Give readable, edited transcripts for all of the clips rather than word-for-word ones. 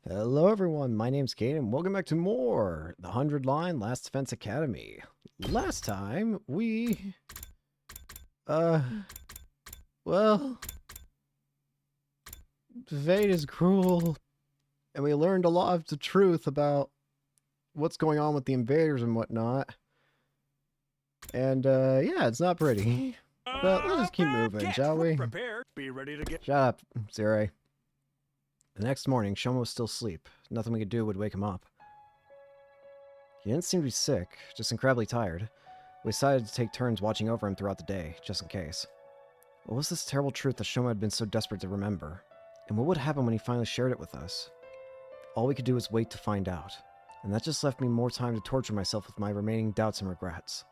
Hello everyone, my name's Caden. Welcome back to more The 100 Line Last Defense Academy. Last time, well, fate is cruel, and we learned a lot of the truth about what's going on with the invaders and whatnot. And, yeah, it's not pretty. But let's just keep moving, shall we? Prepared. Be ready to get. Shut up, Zirei. The next morning, Shoma was still asleep. Nothing we could do would wake him up. He didn't seem to be sick, just incredibly tired. We decided to take turns watching over him throughout the day, just in case. What was this terrible truth that Shoma had been so desperate to remember? And what would happen when he finally shared it with us? All we could do was wait to find out, and that just left me more time to torture myself with my remaining doubts and regrets.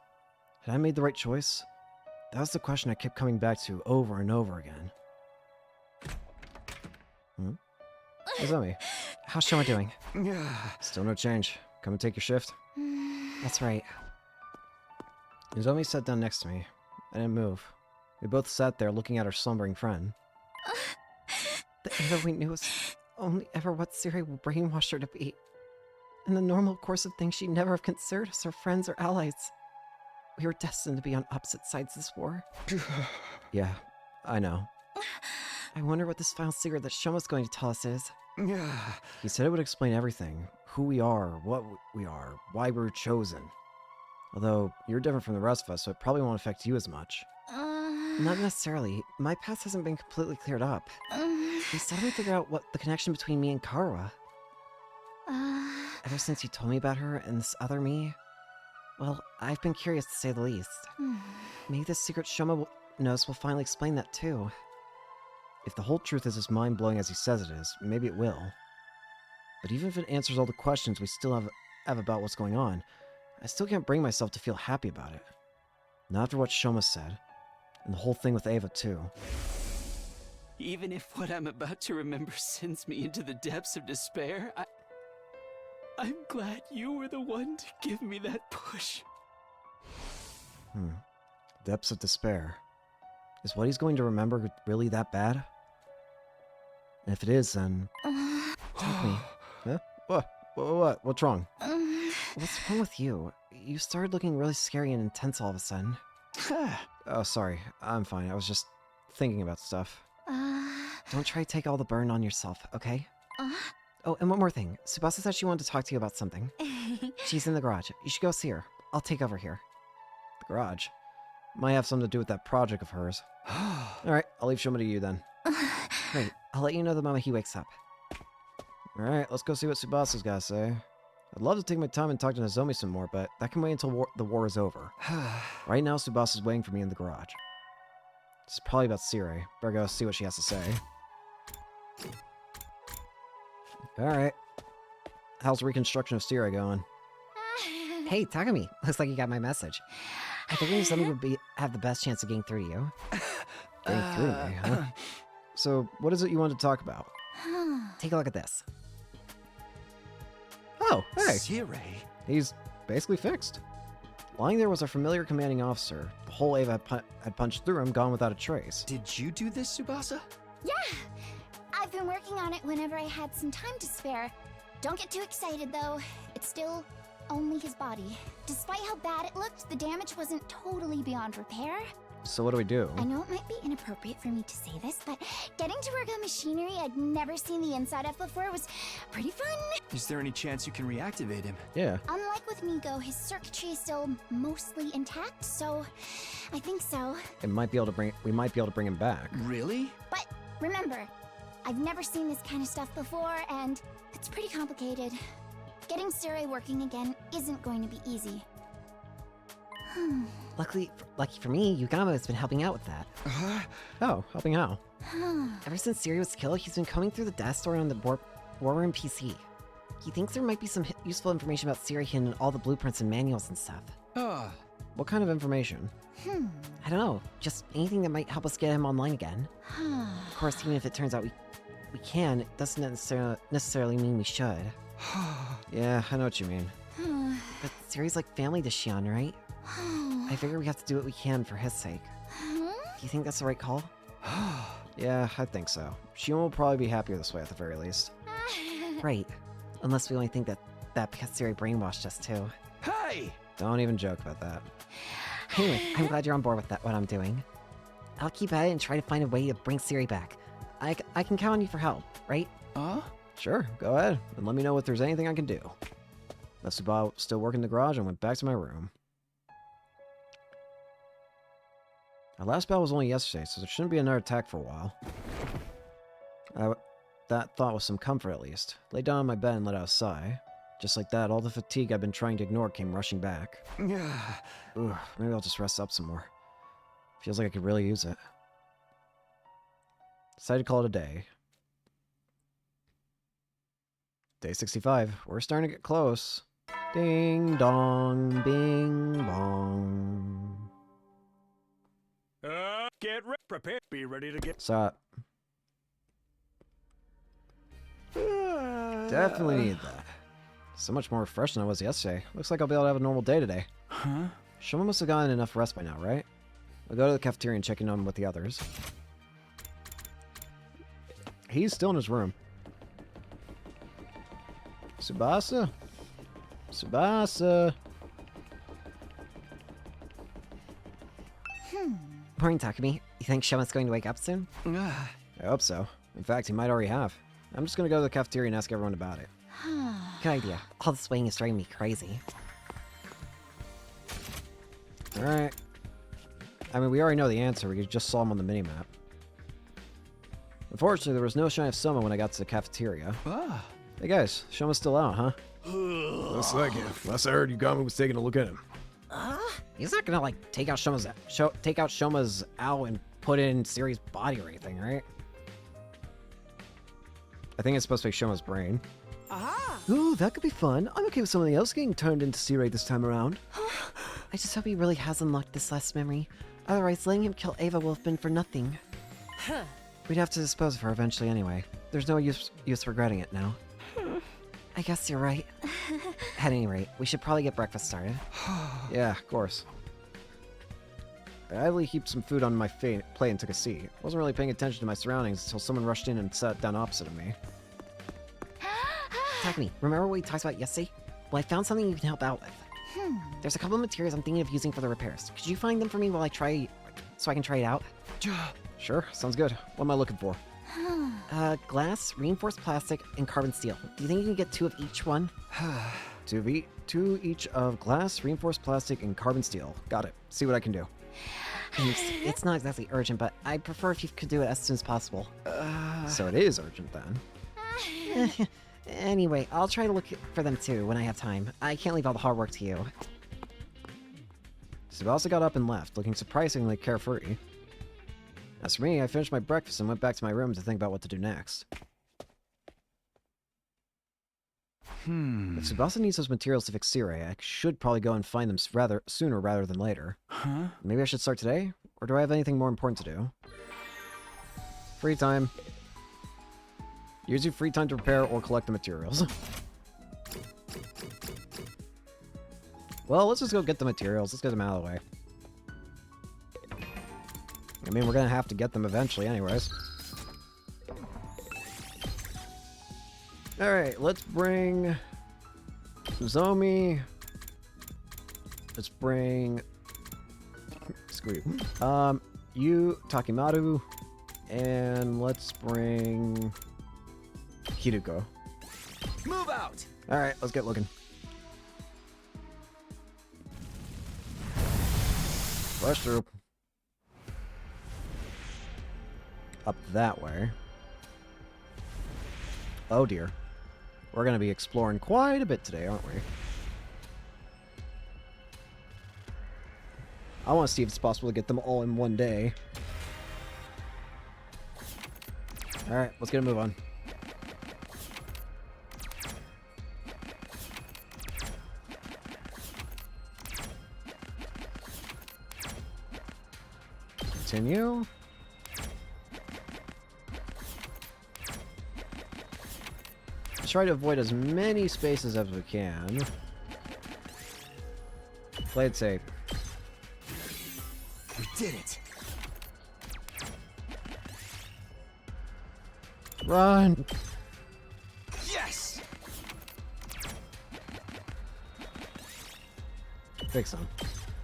Had I made the right choice? That was the question I kept coming back to over and over again. Izumi, how's Shoma doing? Still no change. Come and take your shift? That's right. Izumi sat down next to me. I didn't move. We both sat there looking at our slumbering friend. The Ava we knew was only ever what Siri brainwashed her to be. In the normal course of things, she'd never have considered us her friends or allies. We were destined to be on opposite sides of this war. Yeah, I know. I wonder what this final secret that Shoma's going to tell us is. He said it would explain everything. Who we are, what we are, why we were chosen. Although, you're different from the rest of us, so it probably won't affect you as much. Not necessarily. My past hasn't been completely cleared up. We still haven't figured out what the connection between me and Karwa. Ever since you told me about her and this other me, well, I've been curious to say the least. Maybe the secret Shoma knows will finally explain that too. If the whole truth is as mind-blowing as he says it is, maybe it will. But even if it answers all the questions we still have about what's going on, I still can't bring myself to feel happy about it. Not after what Shoma said. And the whole thing with Ava, too. Even if what I'm about to remember sends me into the depths of despair, I'm glad you were the one to give me that push. Depths of despair. Is what he's going to remember really that bad? And if it is, then... Tell me. Huh? What? What's wrong? What's wrong with you? You started looking really scary and intense all of a sudden. Oh, sorry. I'm fine. I was just thinking about stuff. Don't try to take all the burden on yourself, okay? Oh, and one more thing. Tsubasa said she wanted to talk to you about something. She's in the garage. You should go see her. I'll take over here. The garage. Might have something to do with that project of hers. Alright, I'll leave Shoma to you then. Great. I'll let you know the moment he wakes up. Alright, let's go see what Tsubasa's gotta say. I'd love to take my time and talk to Nozomi some more, but that can wait until the war is over. Right now, Tsubasa's waiting for me in the garage. This is probably about Sirei. Better go see what she has to say. Alright. How's the reconstruction of Sirei going? Hey, Takumi. Looks like you got my message. I figured Nozomi would have the best chance of getting through to you. Getting through to me, huh? So, what is it you wanted to talk about? Take a look at this. Oh, hey! Sirei? He's basically fixed. Lying there was our familiar commanding officer. The whole Ava had punched through him, gone without a trace. Did you do this, Tsubasa? Yeah! I've been working on it whenever I had some time to spare. Don't get too excited, though. It's still only his body. Despite how bad it looked, the damage wasn't totally beyond repair. So what do we do? I know it might be inappropriate for me to say this, but getting to work on machinery I'd never seen the inside of before was pretty fun. Is there any chance you can reactivate him? Yeah. Unlike with Miko, his circuitry is still mostly intact, so I think so. We might be able to bring him back. Really? But remember, I've never seen this kind of stuff before, and it's pretty complicated. Getting Sirei working again isn't going to be easy. Lucky for me, Yugama has been helping out with that. Oh, helping how? Ever since Siri was killed, he's been combing through the desk stored on the war room PC. He thinks there might be some useful information about Siri hidden in all the blueprints and manuals and stuff. What kind of information? I don't know, just anything that might help us get him online again. Of course, even if it turns out we can, it doesn't necessarily mean we should. Yeah, I know what you mean. But Siri's like family to Shion, right? I figure we have to do what we can for his sake. Do you think that's the right call? Yeah, I think so. Shion will probably be happier this way at the very least. Right. Unless we only think that because Siri brainwashed us too. Hey! Don't even joke about that. Anyway, I'm glad you're on board with what I'm doing. I'll keep at it and try to find a way to bring Siri back. I can count on you for help, right? Huh? Sure, go ahead, and let me know if there's anything I can do. Left Suba still working in the garage and went back to my room. Our last battle was only yesterday, so there shouldn't be another attack for a while. That thought was some comfort, at least. Laid down on my bed and let out a sigh. Just like that, all the fatigue I'd been trying to ignore came rushing back. Yeah. Ugh, maybe I'll just rest up some more. Feels like I could really use it. Decided to call it a day. Day 65. We're starting to get close. Ding dong, bing bong. Get ready, prepare, be ready to get. Sup? Definitely need that. So much more refreshed than I was yesterday. Looks like I'll be able to have a normal day today. Huh? Shoma must have gotten enough rest by now, right? I'll go to the cafeteria and check in on him with the others. He's still in his room. Tsubasa? Tsubasa? Morning, Takumi. You think Shoma's going to wake up soon? I hope so. In fact, he might already have. I'm just gonna go to the cafeteria and ask everyone about it. Good idea. All this waiting is driving me crazy. Alright. I mean, we already know the answer. We just saw him on the minimap. Unfortunately, there was no sign of Soma when I got to the cafeteria. Ah. Hey guys, Shoma's still out, huh? Looks like it. Last I heard, Yugami was taking a look at him. He's not gonna, like, take out Shoma's owl and put it in Siri's body or anything, right? I think it's supposed to be Shoma's brain. Ooh, that could be fun. I'm okay with something else getting turned into Siri this time around. I just hope he really has unlocked this last memory. Otherwise, letting him kill Ava will have been for nothing. We'd have to dispose of her eventually anyway. There's no use regretting it now. I guess you're right. At any rate, we should probably get breakfast started. Yeah, of course. I idly heaped some food on my plate and took a seat. Wasn't really paying attention to my surroundings until someone rushed in and sat down opposite of me. Takumi, remember what we talked about yesterday? Well, I found something you can help out with. There's a couple of materials I'm thinking of using for the repairs. Could you find them for me while I try, so I can try it out? Sure, sounds good. What am I looking for? Glass, reinforced plastic, and carbon steel. Do you think you can get 2 of each one? Two each of glass, reinforced plastic, and carbon steel. Got it. See what I can do. Thanks. It's not exactly urgent, but I'd prefer if you could do it as soon as possible. So it is urgent then. Anyway, I'll try to look for them too when I have time. I can't leave all the hard work to you. Tsubasa got up and left, looking surprisingly carefree. As for me, I finished my breakfast and went back to my room to think about what to do next. If Tsubasa needs those materials to fix Siri, I should probably go and find them sooner rather than later. Huh? Maybe I should start today? Or do I have anything more important to do? Free time. Use your free time to prepare or collect the materials. Well, let's just go get the materials. Let's get them out of the way. I mean, we're gonna have to get them eventually anyways. Alright, let's bring Zomi. Let's bring you, Takimaru, and let's bring Kiruko. Move out! Alright, let's get looking. Push through. Up that way. Oh dear. We're gonna be exploring quite a bit today, aren't we? I want to see if it's possible to get them all in one day. Alright, let's get a move on. Continue. Let's try to avoid as many spaces as we can. Play it safe. We did it! Run! Yeah! Yes! Big some.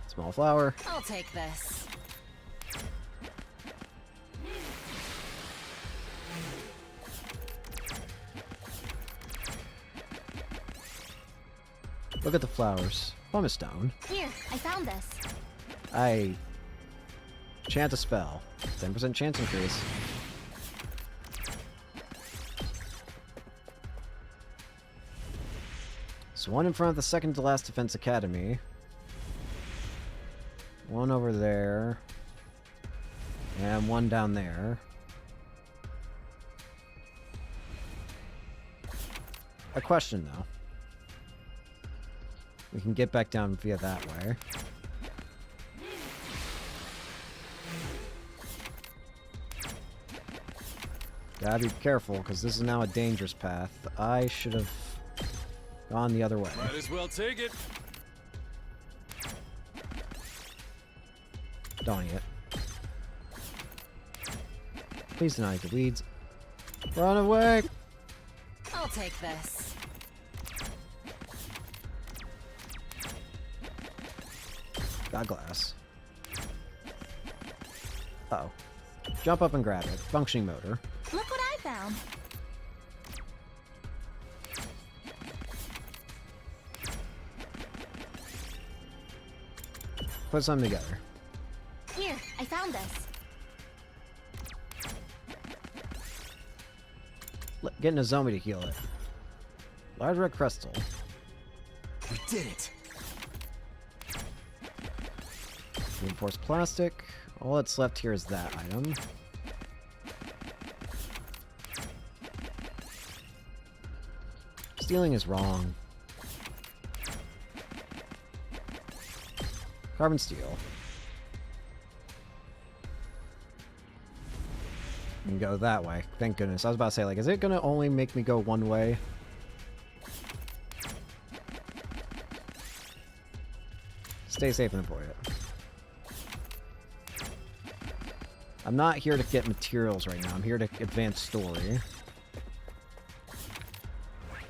Small flower. I'll take this. Look at the flowers. Pumice stone. Here, I found this. I chant a spell. 10% chance increase. So one in front of the second to last defense academy. One over there. And one down there. A question though. We can get back down via that way. Gotta be careful, because this is now a dangerous path. I should have gone the other way. Might as well take it. Don't eat it. Please do not eat the weeds. Run away! I'll take this. Got glass. Uh-oh. Jump up and grab it. Functioning motor. Look what I found. Put some together. Here, I found this. Getting a zombie to heal it. Large red crystal. We did it. Reinforced plastic. All that's left here is that item. Stealing is wrong. Carbon steel. We can go that way. Thank goodness. I was about to say, like, is it gonna only make me go one way? Stay safe and avoid it. I'm not here to get materials right now. I'm here to advance story.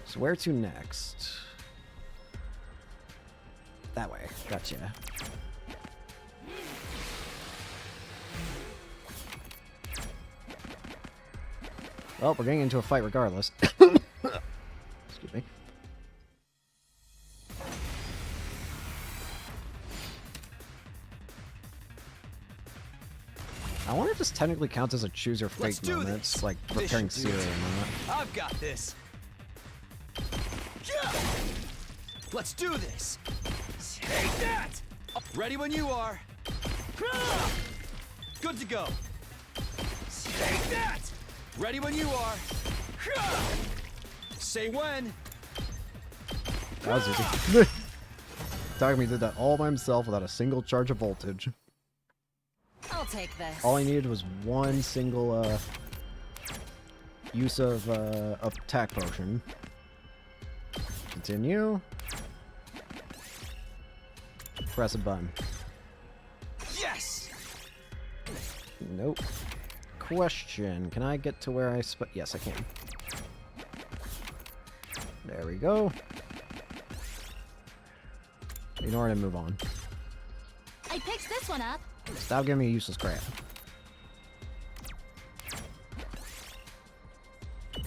So where to next? That way. Gotcha. Well, we're getting into a fight regardless. Excuse me. I wonder if this technically counts as a choose your Let's fate do moment. this. It's like This preparing should do cereal it. or not. I've got this. Yeah! Let's do this. Take that! Ready when you are. Good to go. Take that! Ready when you are. Say when. That was easy. Takumi did that all by himself without a single charge of voltage. I'll take this. All I needed was one single use of attack potion. Continue. Press a button. Yes! Nope. Question. Can I get to where I yes, I can. There we go. Ignore it and move on. I picked this one up. Stop giving me a useless crap.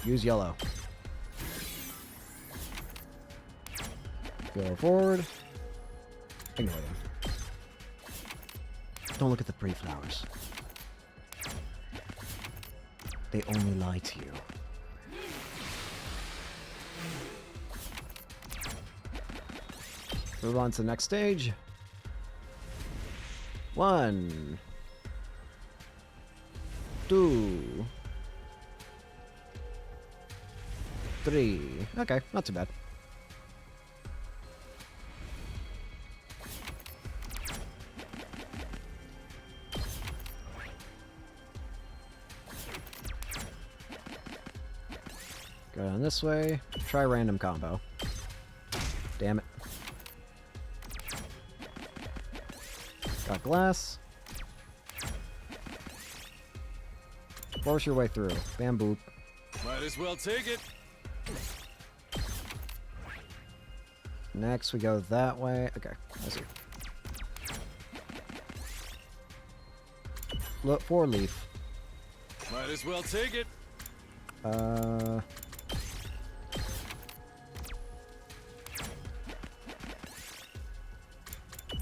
Use yellow. Go forward. Ignore them. Don't look at the pretty flowers. They only lie to you. Move on to the next stage. 1, 2, 3. Okay, not too bad. Go down this way. Try random combo. Damn it. Got glass. Force your way through. Bamboo. Might as well take it. Next, we go that way. Okay, I see. Look for leaf. Might as well take it.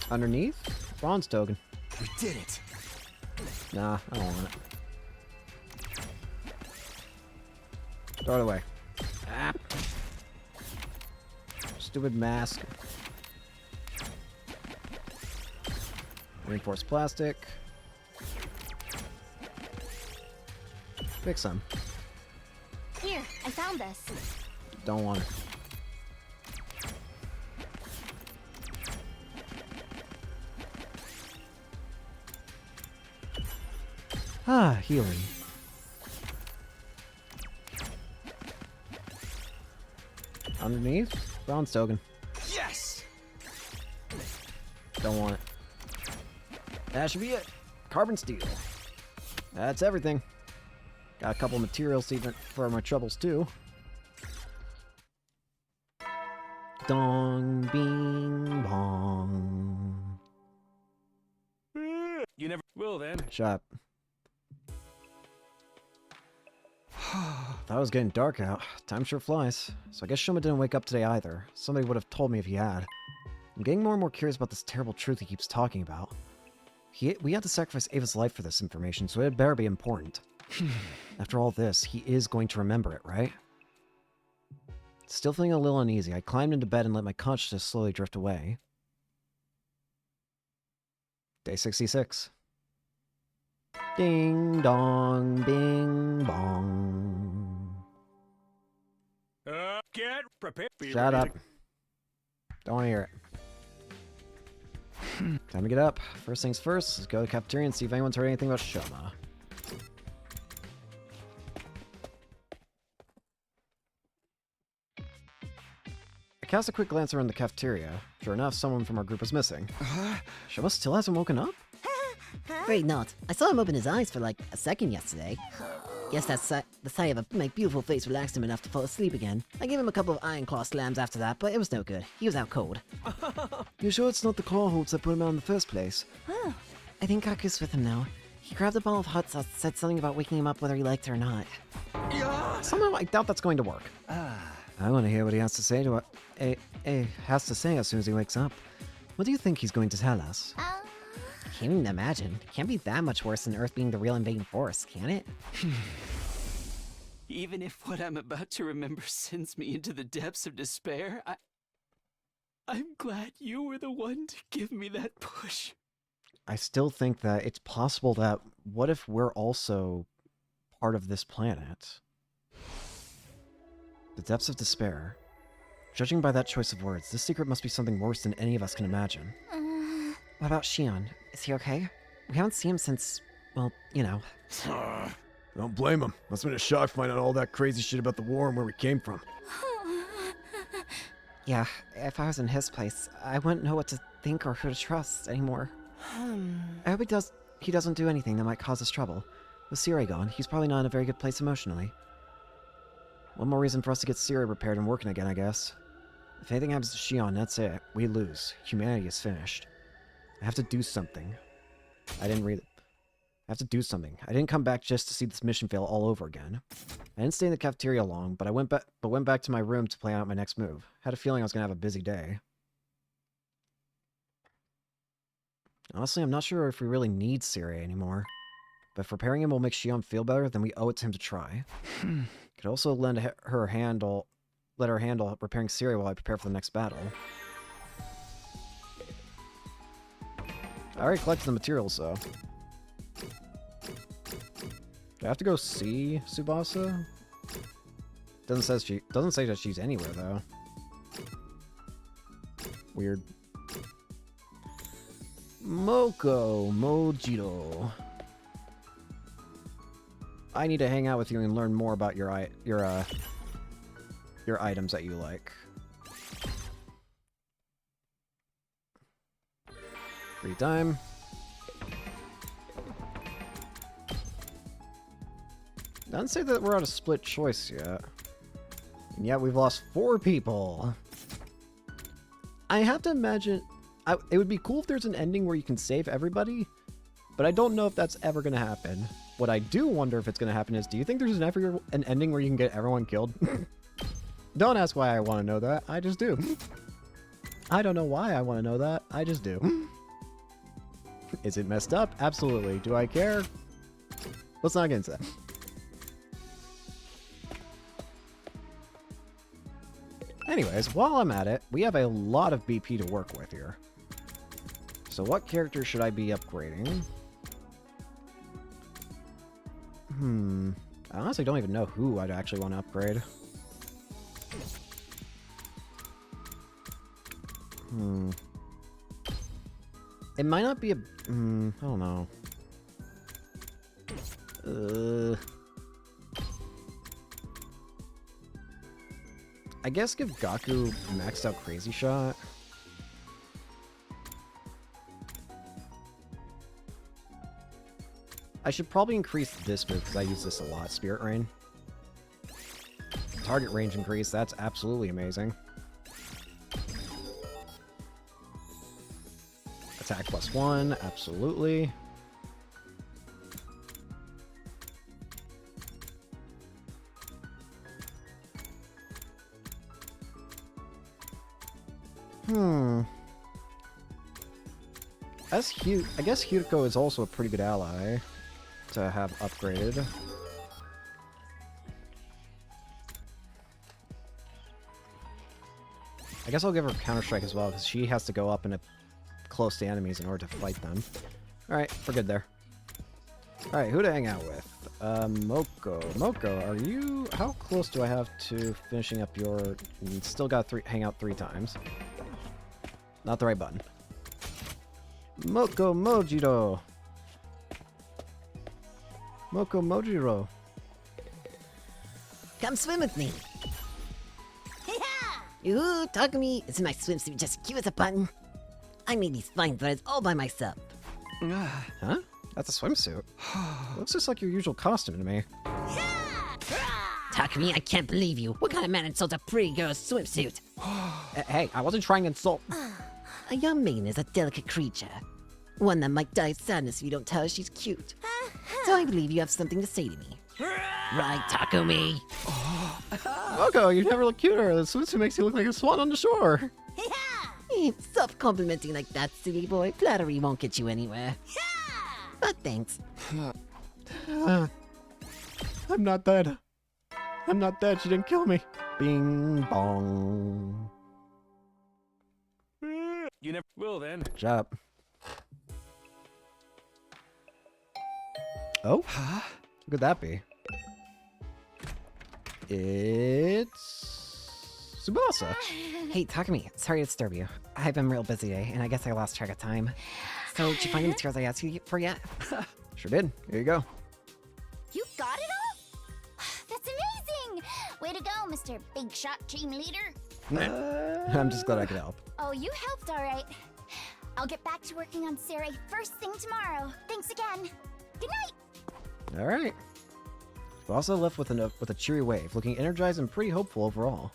Underneath? Bronze token. We did it. Nah, I don't want it. Throw it away. Ah. Stupid mask. Reinforced plastic. Fix some. Here, I found this. Don't want it. Ah, healing. Underneath? Bronze token. Yes. Don't want it. That should be it. Carbon steel. That's everything. Got a couple materials even for my troubles too. Dong, bing, bong. You never will then. Shut up. Thought it was getting dark out. Time sure flies. So I guess Shoma didn't wake up today either. Somebody would have told me if he had. I'm getting more and more curious about this terrible truth he keeps talking about. We had to sacrifice Ava's life for this information, so it better be important. After all this, he is going to remember it, right? Still feeling a little uneasy, I climbed into bed and let my consciousness slowly drift away. Day 66. Ding dong, bing bong. Get prepared. Shut up. Don't want to hear it. Time to get up. First things first, let's go to the cafeteria and see if anyone's heard anything about Shoma. I cast a quick glance around the cafeteria. Sure enough, someone from our group was missing. Shoma still hasn't woken up? Afraid not. I saw him open his eyes for like a second yesterday. Guess that's the sight of my beautiful face relaxed him enough to fall asleep again. I gave him a couple of iron claw slams after that, but it was no good. He was out cold. You sure it's not the claw holds that put him out in the first place? Oh, I think Kaku's with him now. He grabbed a ball of hot sauce, said something about waking him up whether he liked it or not. Somehow I doubt that's going to work. I want to hear what he has to say to has to say as soon as he wakes up. What do you think he's going to tell us? Can't even imagine. Can't be that much worse than Earth being the real invading force, can it? Even if what I'm about to remember sends me into the depths of despair, I'm glad you were the one to give me that push. I still think that it's possible that what if we're also part of this planet? The depths of despair. Judging by that choice of words, this secret must be something worse than any of us can imagine. What about Shion? Is he okay? We haven't seen him since, well, you know. Don't blame him. Must have been a shock finding out all that crazy shit about the war and where we came from. Yeah, if I was in his place, I wouldn't know what to think or who to trust anymore. I hope he doesn't do anything that might cause us trouble. With Siri gone, he's probably not in a very good place emotionally. One more reason for us to get Siri repaired and working again, I guess. If anything happens to Shion, that's it. We lose. Humanity is finished. I have to do something. I didn't read it. I have to do something. I didn't come back just to see this mission fail all over again. I didn't stay in the cafeteria long, but I went back to my room to plan out my next move. Had a feeling I was gonna have a busy day. Honestly, I'm not sure if we really need Siri anymore. But if repairing him will make Shion feel better, then we owe it to him to try. Could also let her handle repairing Siri while I prepare for the next battle. I already collected the materials, so. Do I have to go see Tsubasa? Doesn't say that she's anywhere though. Weird. Mojito. I need to hang out with you and learn more about your items that you like. Free time. Doesn't say that we're on a split choice yet. And yet we've lost 4 people. I have to imagine... it would be cool if there's an ending where you can save everybody, but I don't know if that's ever going to happen. What I do wonder if it's going to happen is, do you think there's an ending where you can get everyone killed? Don't ask why I want to know that. I just do. I don't know why I want to know that. I just do. Is it messed up? Absolutely. Do I care? Let's not get into that. Anyways, while I'm at it, we have a lot of BP to work with here. So what character should I be upgrading? I honestly don't even know who I'd actually want to upgrade. It might not be a... I don't know. I guess give Gaku maxed out Crazy Shot. I should probably increase this move because I use this a lot. Spirit Rain. Target range increase. That's absolutely amazing. Attack +1. Absolutely. I guess Huriko is also a pretty good ally to have upgraded. I guess I'll give her Counter-Strike as well, because she has to go up and close to enemies in order to fight them. Alright, we're good there. Alright, who to hang out with? Moko. Moko, are you... How close do I have to finishing up your... You still got hang out 3 times. Not the right button. Moko Mojiro. Moko Mojiro. Come swim with me. Ooh, Takumi, isn't my swimsuit just cute as a button? I made these fine threads all by myself. Huh? That's a swimsuit. Looks just like your usual costume to me. Takumi, I can't believe you. What kind of man insults a pretty girl's swimsuit? Hey, I wasn't trying to insult. A young maiden is a delicate creature. One that might die of sadness if you don't tell her she's cute. So I believe you have something to say to me. Right, Takumi? Moko, you never look cuter. The swimsuit makes you look like a swan on the shore. Stop complimenting like that, silly boy. Flattery won't get you anywhere. But thanks. I'm not dead. I'm not dead. She didn't kill me. Bing bong. You never will then. Good job. Oh? Who could that be? It's... Tsubasa. Hey, Takumi, sorry to disturb you. I've been real busy today, and I guess I lost track of time. So, did you find the materials I asked you for yet? Sure did. Here you go. You got it all? That's amazing! Way to go, Mr. Big Shot Team Leader. I'm just glad I could help. Oh, you helped all right. I'll get back to working on Sarai first thing tomorrow. Thanks again. Good night! Alright. Tsubasa left with a cheery wave, looking energized and pretty hopeful overall.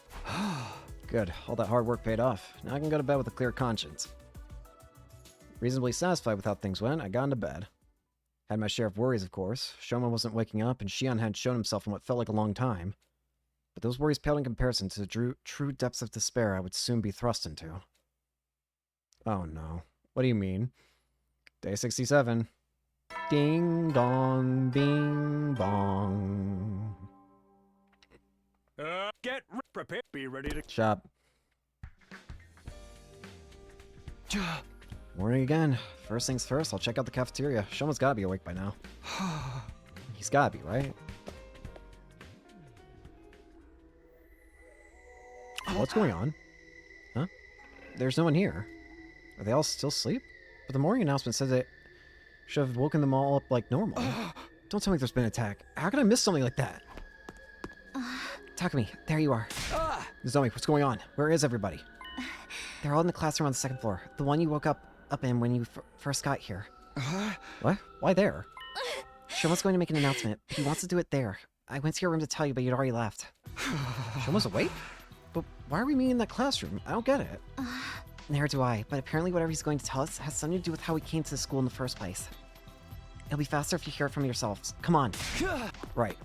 Good. All that hard work paid off. Now I can go to bed with a clear conscience. Reasonably satisfied with how things went, I got into bed. Had my share of worries, of course. Shoma wasn't waking up, and Shion hadn't shown himself in what felt like a long time. But those worries paled in comparison to the true depths of despair I would soon be thrust into. Oh no. What do you mean? Day 67. Ding dong, bing bong. Get prepared. Be ready to Shop. Morning again. First things first, I'll check out the cafeteria. Shoma's gotta be awake by now. He's gotta be, right? What's going on? Huh? There's no one here. Are they all still asleep? But the morning announcement said that should have woken them all up like normal. Don't tell me there's been an attack. How could I miss something like that? Takumi, there you are. Zoe, what's going on? Where is everybody? They're all in the classroom on the 2nd floor. The one you woke up in when you first got here. What? Why there? Shoma's going to make an announcement. He wants to do it there. I went to your room to tell you, but you'd already left. Shoma's awake? But why are we meeting in that classroom? I don't get it. Neither do I, but apparently whatever he's going to tell us has something to do with how we came to the school in the first place. It'll be faster if you hear it from yourselves. Come on. Right.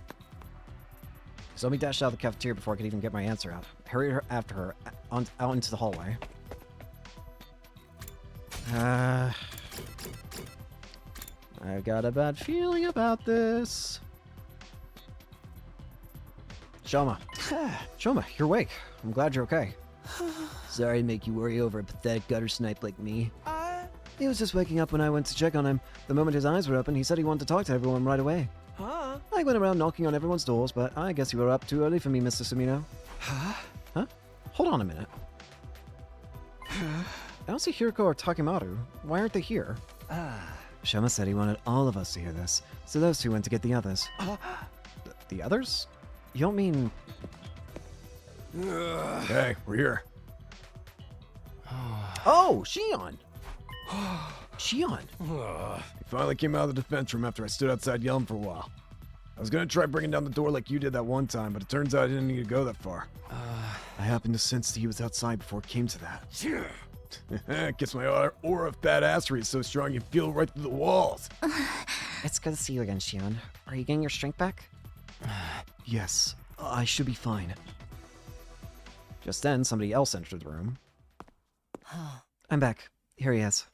So let me dash out of the cafeteria before I could even get my answer out. Hurry her after her out into the hallway. I've got a bad feeling about this. Shoma. Shoma, you're awake. I'm glad you're okay. Sorry to make you worry over a pathetic gutter snipe like me. He was just waking up when I went to check on him. The moment his eyes were open, he said he wanted to talk to everyone right away. Huh? I went around knocking on everyone's doors, but I guess you were up too early for me, Mr. Sumino. Huh? Hold on a minute. I don't see Hiroko or Takemaru. Why aren't they here? Shoma said he wanted all of us to hear this, so those two went to get the others. The others? You don't mean... Hey, we're here. Oh, Shion! Shion! He finally came out of the defense room after I stood outside yelling for a while. I was gonna try bringing down the door like you did that one time, but it turns out I didn't need to go that far. I happened to sense that he was outside before it came to that. Guess my aura of badassery is so strong you feel it right through the walls. It's good to see you again, Shion. Are you getting your strength back? Yes, I should be fine. Just then, somebody else entered the room. I'm back. Here he is.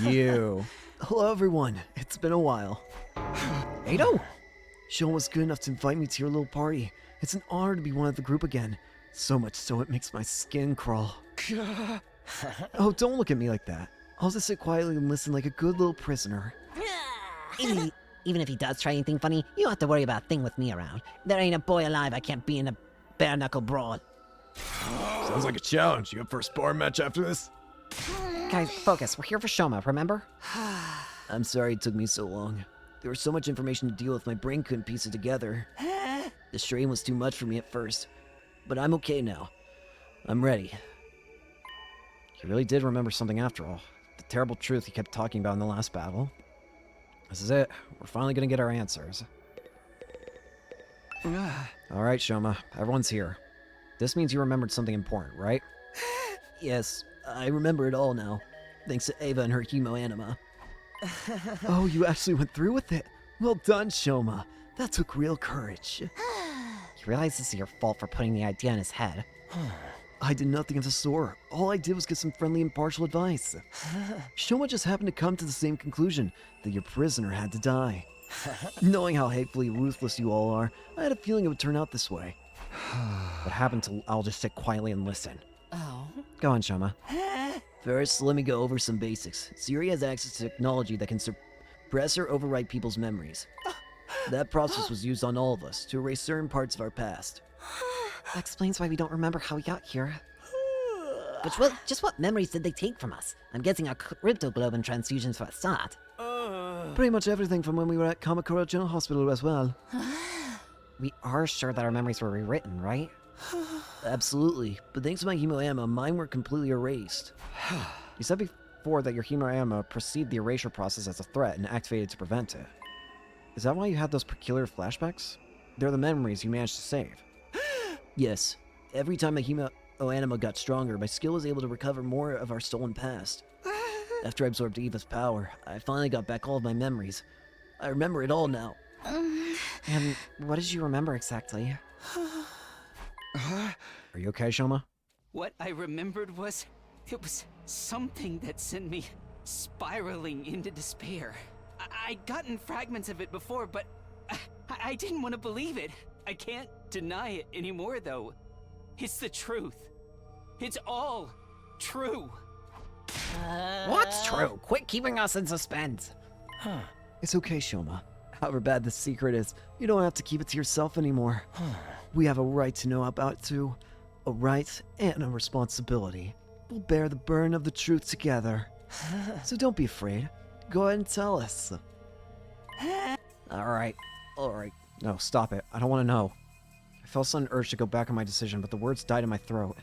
You. Hello, everyone. It's been a while. Ado? Shoma was good enough to invite me to your little party. It's an honor to be one of the group again. So much so it makes my skin crawl. Oh, don't look at me like that. I'll just sit quietly and listen like a good little prisoner. Even if he does try anything funny, you don't have to worry about a thing with me around. There ain't a boy alive I can't be in a bare-knuckle brawl. Sounds like a challenge. You up for a sparring match after this? Guys, focus. We're here for Shoma, remember? I'm sorry it took me so long. There was so much information to deal with, my brain couldn't piece it together. The strain was too much for me at first. But I'm okay now. I'm ready. He really did remember something after all. The terrible truth he kept talking about in the last battle. This is it. We're finally gonna get our answers. Alright, Shoma. Everyone's here. This means you remembered something important, right? Yes, I remember it all now. Thanks to Ava and her hemoanima. Oh, you actually went through with it? Well done, Shoma. That took real courage. You realize this is your fault for putting the idea in his head. I did nothing of the sort. All I did was get some friendly impartial advice. Shoma just happened to come to the same conclusion, that your prisoner had to die. Knowing how hatefully ruthless you all are, I had a feeling it would turn out this way. What happened to... I'll just sit quietly and listen. Oh. Go on, Shoma. First, let me go over some basics. Siri has access to technology that can suppress or overwrite people's memories. That process was used on all of us to erase certain parts of our past. That explains why we don't remember how we got here. But just what memories did they take from us? I'm guessing our cryptoglobin transfusions for a start. Pretty much everything from when we were at Kamakura General Hospital as well. We are sure that our memories were rewritten, right? Absolutely, but thanks to my hemoamma, mine were completely erased. You said before that your hemoamma perceived the erasure process as a threat and activated to prevent it. Is that why you had those peculiar flashbacks? They're the memories you managed to save. Yes, every time my hemoanima got stronger, my skill was able to recover more of our stolen past. After I absorbed Eva's power, I finally got back all of my memories. I remember it all now. And what did you remember exactly? Are you okay, Shoma? What I remembered was... it was something that sent me spiraling into despair. I'd gotten fragments of it before, but I didn't want to believe it. I can't deny it anymore, though. It's the truth. It's all true. What's true? Quit keeping us in suspense. It's okay, Shoma. However bad the secret is, you don't have to keep it to yourself anymore. We have a right to know about it too. A right and a responsibility. We'll bear the burden of the truth together. So don't be afraid. Go ahead and tell us. Alright. No, stop it. I don't want to know. I felt a sudden urge to go back on my decision, but the words died in my throat.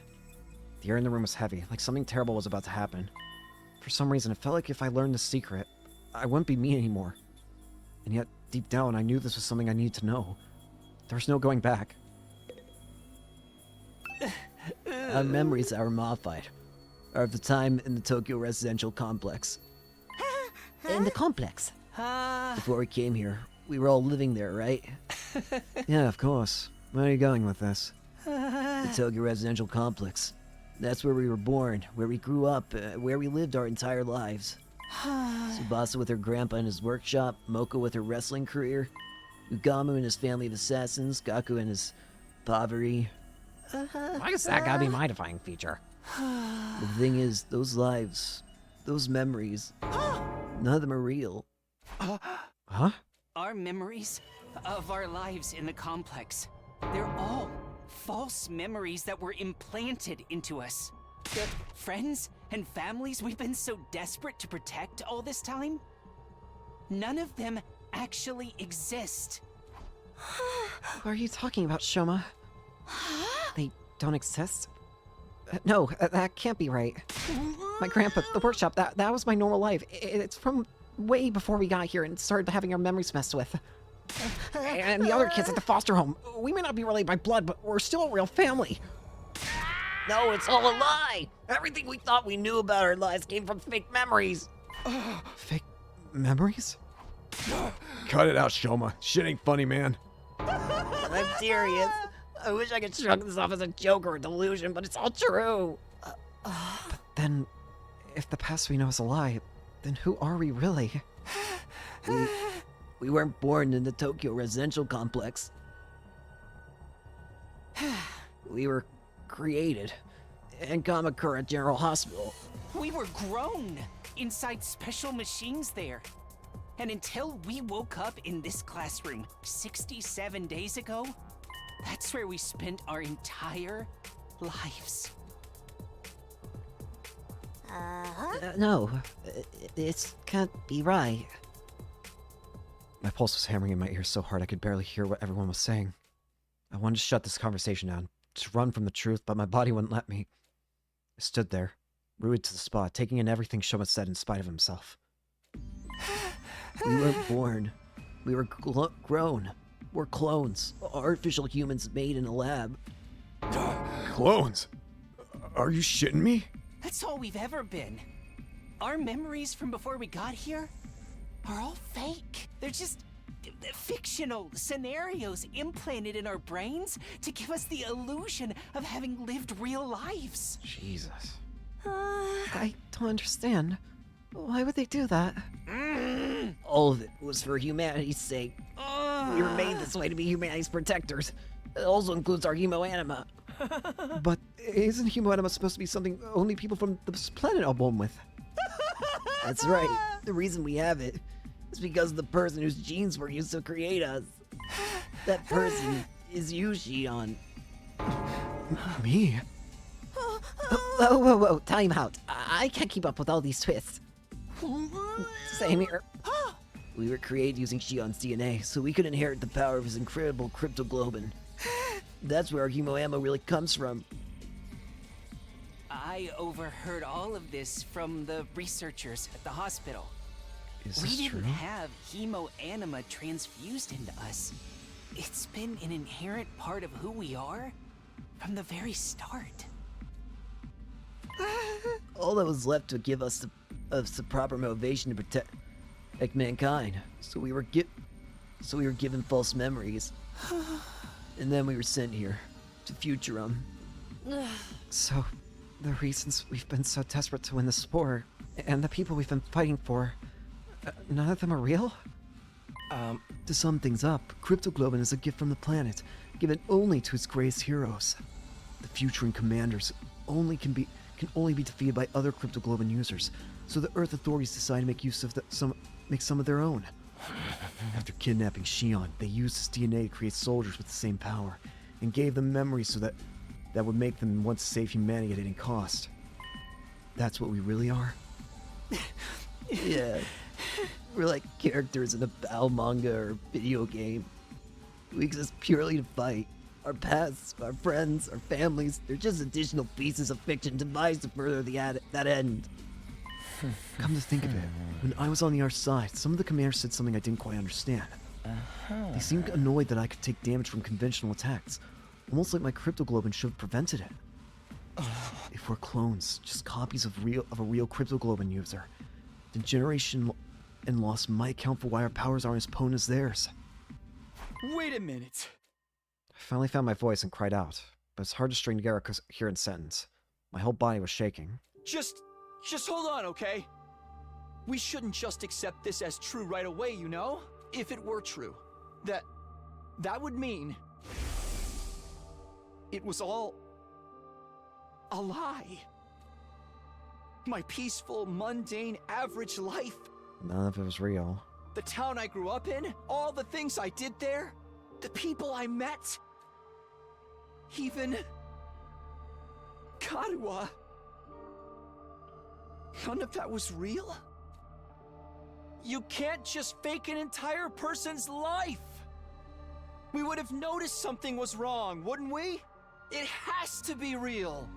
The air in the room was heavy, like something terrible was about to happen. For some reason, it felt like if I learned the secret, I wouldn't be me anymore. And yet, deep down, I knew this was something I needed to know. There was no going back. Our memories that were modified are of the time in the Tokyo residential complex. In the complex? Before we came here, we were all living there, right? Yeah, of course. Where are you going with this? The Tokyo residential complex. That's where we were born, where we grew up, where we lived our entire lives. Tsubasa with her grandpa in his workshop, Moko with her wrestling career, Ugamu and his family of assassins, Gaku and his poverty. Why is that gotta be my defining feature? The thing is, those lives, those memories, none of them are real. Huh? Our memories of our lives in the complex, they're all false memories that were implanted into us. The friends and families we've been so desperate to protect all this time, none of them actually exist. What are you talking about, Shoma? They don't exist? No, that can't be right. My grandpa, the workshop, that was my normal life. It's from way before we got here and started having our memories messed with. And the other kids at the foster home, we may not be related by blood, but we're still a real family. No, it's all a lie! Everything we thought we knew about our lives came from fake memories! Fake memories? Cut it out, Shoma. Shit ain't funny, man. I'm serious. I wish I could shrug this off as a joke or a delusion, but it's all true. But then, if the past we know is a lie, then who are we really? We weren't born in the Tokyo residential complex. We were created in Kamakura General Hospital. We were grown inside special machines there. And until we woke up in this classroom 67 days ago, that's where we spent our entire lives. No, this can't be right. My pulse was hammering in my ears so hard I could barely hear what everyone was saying. I wanted to shut this conversation down, to run from the truth, but my body wouldn't let me. I stood there, rooted to the spot, taking in everything Shoma said in spite of himself. We weren't born. We were grown. We're clones. Artificial humans made in a lab. Clones? Are you shitting me? That's all we've ever been. Our memories from before we got here are all fake. They're just fictional scenarios implanted in our brains to give us the illusion of having lived real lives. Jesus. I don't understand. Why would they do that? All of it was for humanity's sake. We were made this way to be humanity's protectors. It also includes our hemoanima. But isn't humanity supposed to be something only people from this planet are born with? That's right. The reason we have it is because of the person whose genes were used to create us. That person is you, Shion. Me? Whoa, time out. I can't keep up with all these twists. Same here. We were created using Shion's DNA, so we could inherit the power of his incredible cryptoglobin. That's where our hemoammo really comes from. I overheard all of this from the researchers at the hospital. Is We this didn't true? have hemoanima transfused into us. It's been an inherent part of who we are from the very start. All that was left to give us the proper motivation to protect mankind. So we were given false memories. And then we were sent here, to Futurum. So, the reasons we've been so desperate to win the sport, and the people we've been fighting for, none of them are real? To sum things up, cryptoglobin is a gift from the planet, given only to its greatest heroes. The Futuring commanders can only be defeated by other cryptoglobin users, so the Earth authorities decide to make use of some of their own. After kidnapping Shion, they used his DNA to create soldiers with the same power, and gave them memories so that would make them want to save humanity at any cost. That's what we really are? Yeah. We're like characters in a battle manga or video game. We exist purely to fight. Our pasts, our friends, our families, they're just additional pieces of fiction devised to further that end. Come to think of it, when I was on the other side, some of the commanders said something I didn't quite understand. They seemed annoyed that I could take damage from conventional attacks, almost like my cryptoglobin should have prevented it. If we're clones, just copies of a real cryptoglobin user, the generation and loss might account for why our powers aren't as potent as theirs. Wait a minute. I finally found my voice and cried out, but it's hard to string together a coherent sentence. My whole body was shaking. Just hold on, okay? We shouldn't just accept this as true right away, you know? If it were true, that would mean it was all a lie. My peaceful, mundane, average life, None of it was real. the town I grew up in, all the things I did there, the people I met, even Karuwa. None of that was real? You can't just fake an entire person's life! We would have noticed something was wrong, wouldn't we? It has to be real!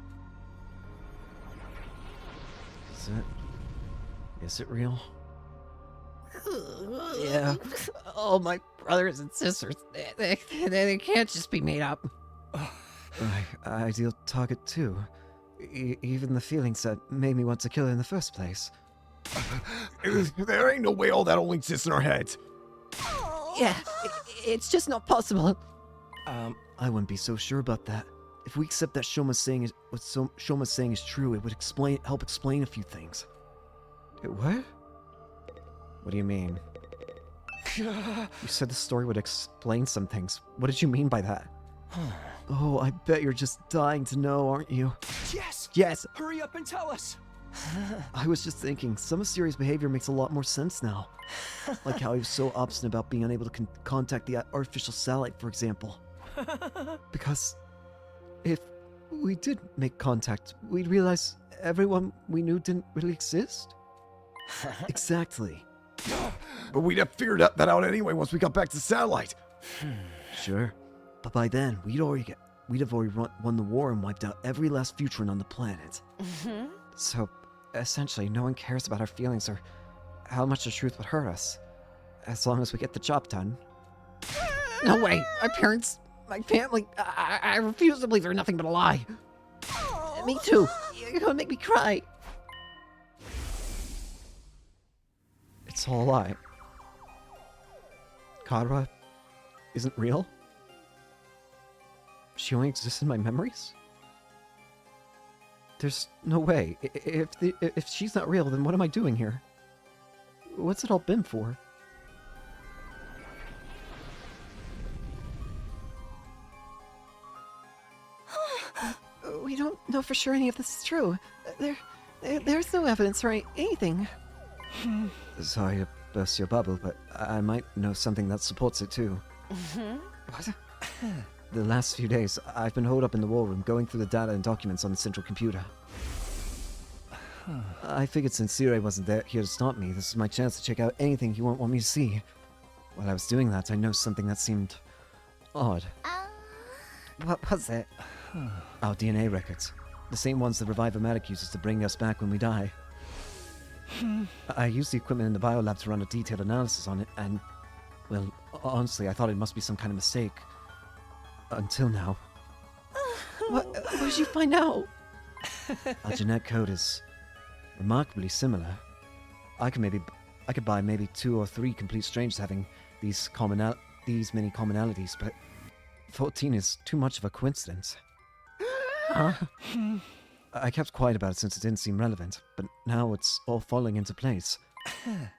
Is it real? Yeah. All my brothers and sisters, they can't just be made up. My ideal target too. Even the feelings that made me want to kill her in the first place. There ain't no way all that only exists in our heads. Yeah, it's just not possible. I wouldn't be so sure about that. If we accept that Shoma's saying is true, it would help explain a few things. What? What do you mean? You said the story would explain some things. What did you mean by that? Oh, I bet you're just dying to know, aren't you? Yes! Yes! Hurry up and tell us! I was just thinking, some of Siri's behavior makes a lot more sense now. Like how he was so obstinate about being unable to contact the artificial satellite, for example. Because if we did make contact, we'd realize everyone we knew didn't really exist. Exactly. But we'd have figured that out anyway once we got back to the satellite. Sure. But by then, we'd have already won the war and wiped out every last Futuran on the planet. So, essentially, no one cares about our feelings or how much the truth would hurt us. As long as we get the job done. No way. My parents, my family, I refuse to believe they're nothing but a lie. Me too. You're gonna make me cry. It's all a lie. Kadra isn't real? She only exists in my memories? There's no way. If she's not real, then what am I doing here? What's it all been for? We don't know for sure any of this is true. There's no evidence or anything. Sorry to burst your bubble, but I might know something that supports it too. What? The last few days, I've been holed up in the war room going through the data and documents on the central computer. I figured since Sire wasn't here to stop me, this is my chance to check out anything he won't want me to see. While I was doing that, I noticed something that seemed odd. What was it? Our DNA records. The same ones the Revive-O-Matic uses to bring us back when we die. I used the equipment in the biolab to run a detailed analysis on it, and, well, honestly, I thought it must be some kind of mistake. Until now. What did you find out? Our genetic code is remarkably similar. I could buy maybe 2 or 3 complete strangers having these many commonalities, but 14 is too much of a coincidence. Huh? I kept quiet about it since it didn't seem relevant, but now it's all falling into place.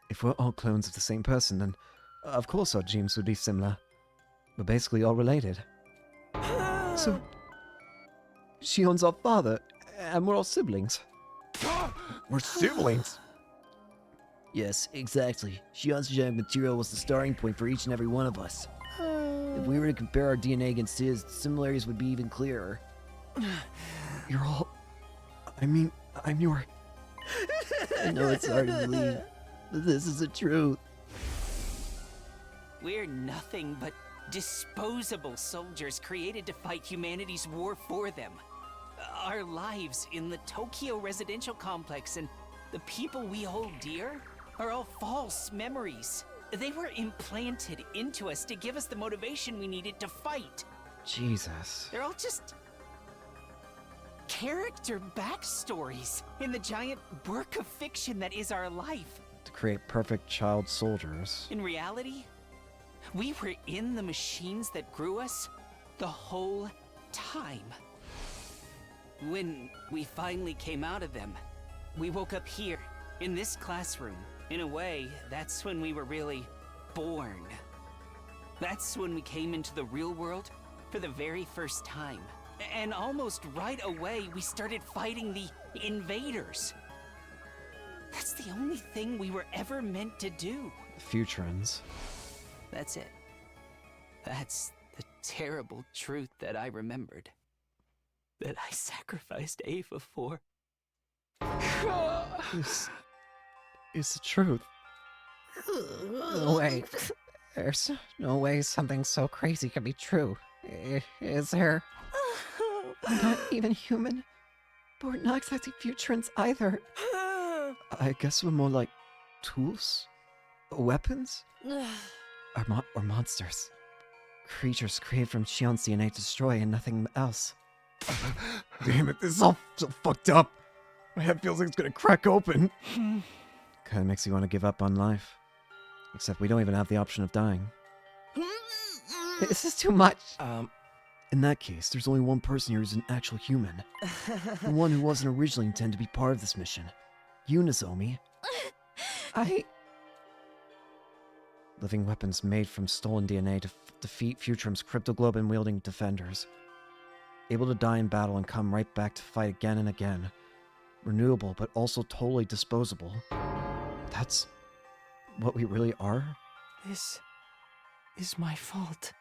If we're all clones of the same person, then of course our genes would be similar. We're basically all related. So, Shion's our father, and we're all siblings. We're siblings. Yes, exactly. Shion's genetic material was the starting point for each and every one of us. If we were to compare our DNA against his, the similarities would be even clearer. You're all... I mean, I'm your... I know it's hard to believe, but this is the truth. We're nothing but disposable soldiers created to fight humanity's war for them. Our lives in the Tokyo residential complex and the people we hold dear are all false memories. They were implanted into us to give us the motivation we needed to fight. Jesus. They're all just character backstories in the giant work of fiction that is our life. To create perfect child soldiers. In reality, we were in the machines that grew us the whole time. When we finally came out of them, we woke up here, in this classroom. In a way, that's when we were really born. That's when we came into the real world for the very first time. And almost right away, we started fighting the invaders. That's the only thing we were ever meant to do. Futurans. That's it. That's the terrible truth that I remembered. That I sacrificed Ava for. This is the truth. No way. There's no way something so crazy can be true. Is there? I'm not even human. But we're not exactly futurans either. I guess we're more like tools? Weapons? Or monsters. Creatures created from Shion's DNA to destroy and nothing else. Damn it, this is all so fucked up. My head feels like it's gonna crack open. Kinda makes you want to give up on life. Except we don't even have the option of dying. This is too much. In that case, there's only one person here who's an actual human. The one who wasn't originally intended to be part of this mission. You, Nozomi. Living weapons made from stolen DNA to defeat Futurum's cryptoglobin-wielding defenders. Able to die in battle and come right back to fight again and again. Renewable, but also totally disposable. That's what we really are? This is my fault.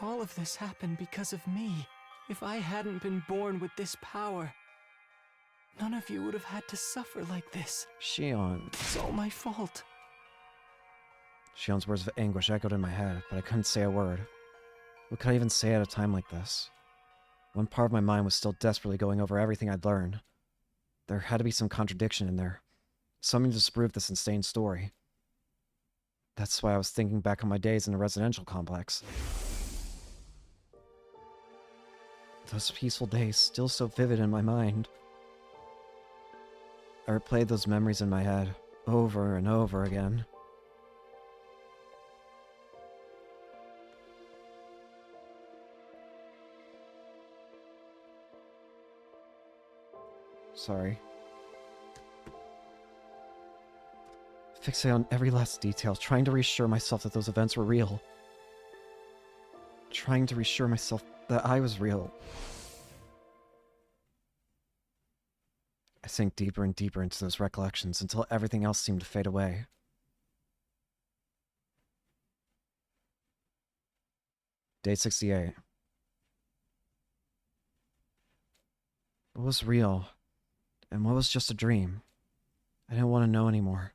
All of this happened because of me. If I hadn't been born with this power, none of you would have had to suffer like this. Shion. It's all my fault. Shion's words of anguish echoed in my head, but I couldn't say a word. What could I even say at a time like this? One part of my mind was still desperately going over everything I'd learned. There had to be some contradiction in there. Something to disprove this insane story. That's why I was thinking back on my days in the residential complex. Those peaceful days still so vivid in my mind. I replayed those memories in my head, over and over again. Sorry. Fixate on every last detail, trying to reassure myself that those events were real. Trying to reassure myself that I was real. I sank deeper and deeper into those recollections until everything else seemed to fade away. Day 68. What was real, and what was just a dream? I didn't want to know anymore.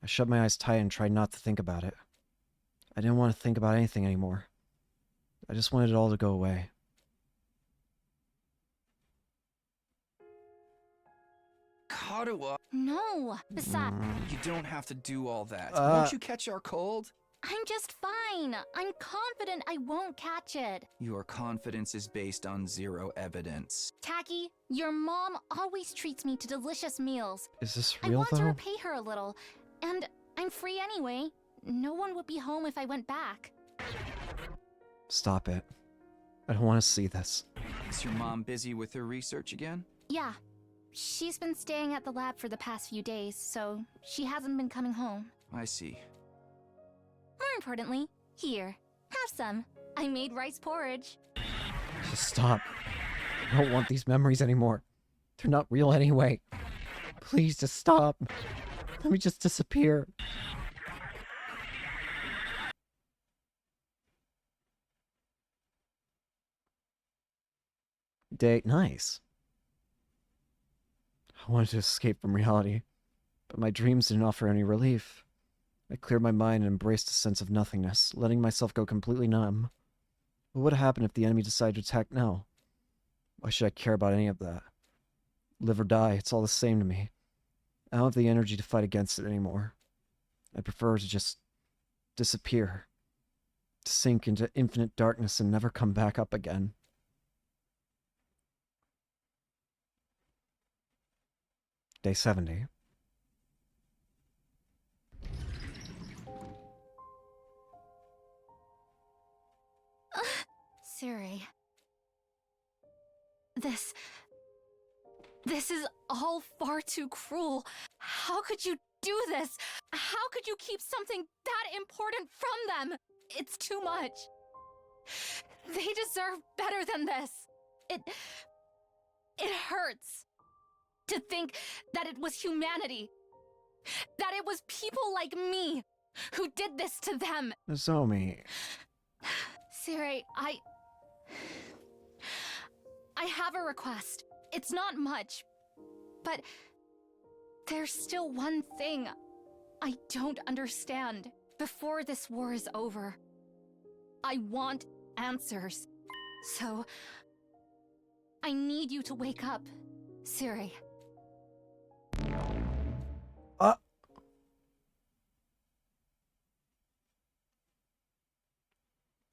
I shut my eyes tight and tried not to think about it. I didn't want to think about anything anymore. I just wanted it all to go away. Karuwa, No. Besides, you don't have to do all that. Uh. Won't you catch our cold? I'm just fine. I'm confident I won't catch it. Your confidence is based on zero evidence. Tacky, your mom always treats me to delicious meals. Is this I real, want to though? repay her a little. And I'm free anyway. No one would be home if I went back. Stop it. I don't want to see this. Is your mom busy with her research again? Yeah. She's been staying at the lab for the past few days, so she hasn't been coming home. I see. More importantly, here, have some. I made rice porridge. Just stop. I don't want these memories anymore. They're not real anyway. Please just stop. Let me just disappear. Nice. I wanted to escape from reality, but my dreams didn't offer any relief. I cleared my mind and embraced a sense of nothingness, letting myself go completely numb. What would happen if the enemy decided to attack now? Why should I care about any of that? Live or die, it's all the same to me. I don't have the energy to fight against it anymore. I prefer to just disappear, to sink into infinite darkness and never come back up again. Day 70. Siri. This is all far too cruel. How could you do this? How could you keep something that important from them? It's too much. They deserve better than this. It hurts to think that it was humanity. That it was people like me who did this to them. Nozomi. Siri, I have a request. It's not much, but there's still one thing I don't understand. Before this war is over, I want answers. So, I need you to wake up, Siri.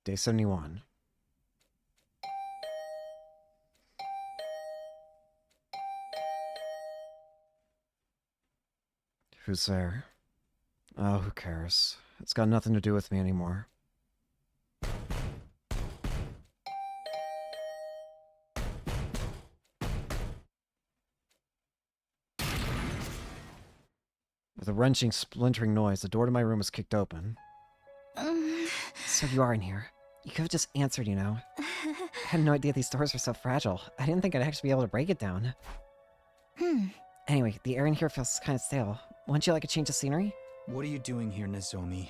Day 71. Who's there? Oh, who cares? It's got nothing to do with me anymore. With a wrenching, splintering noise, the door to my room was kicked open. So you are in here. You could have just answered, you know. I had no idea these doors were so fragile. I didn't think I'd actually be able to break it down. Anyway, the air in here feels kind of stale. Wouldn't you like a change of scenery? What are you doing here, Nozomi?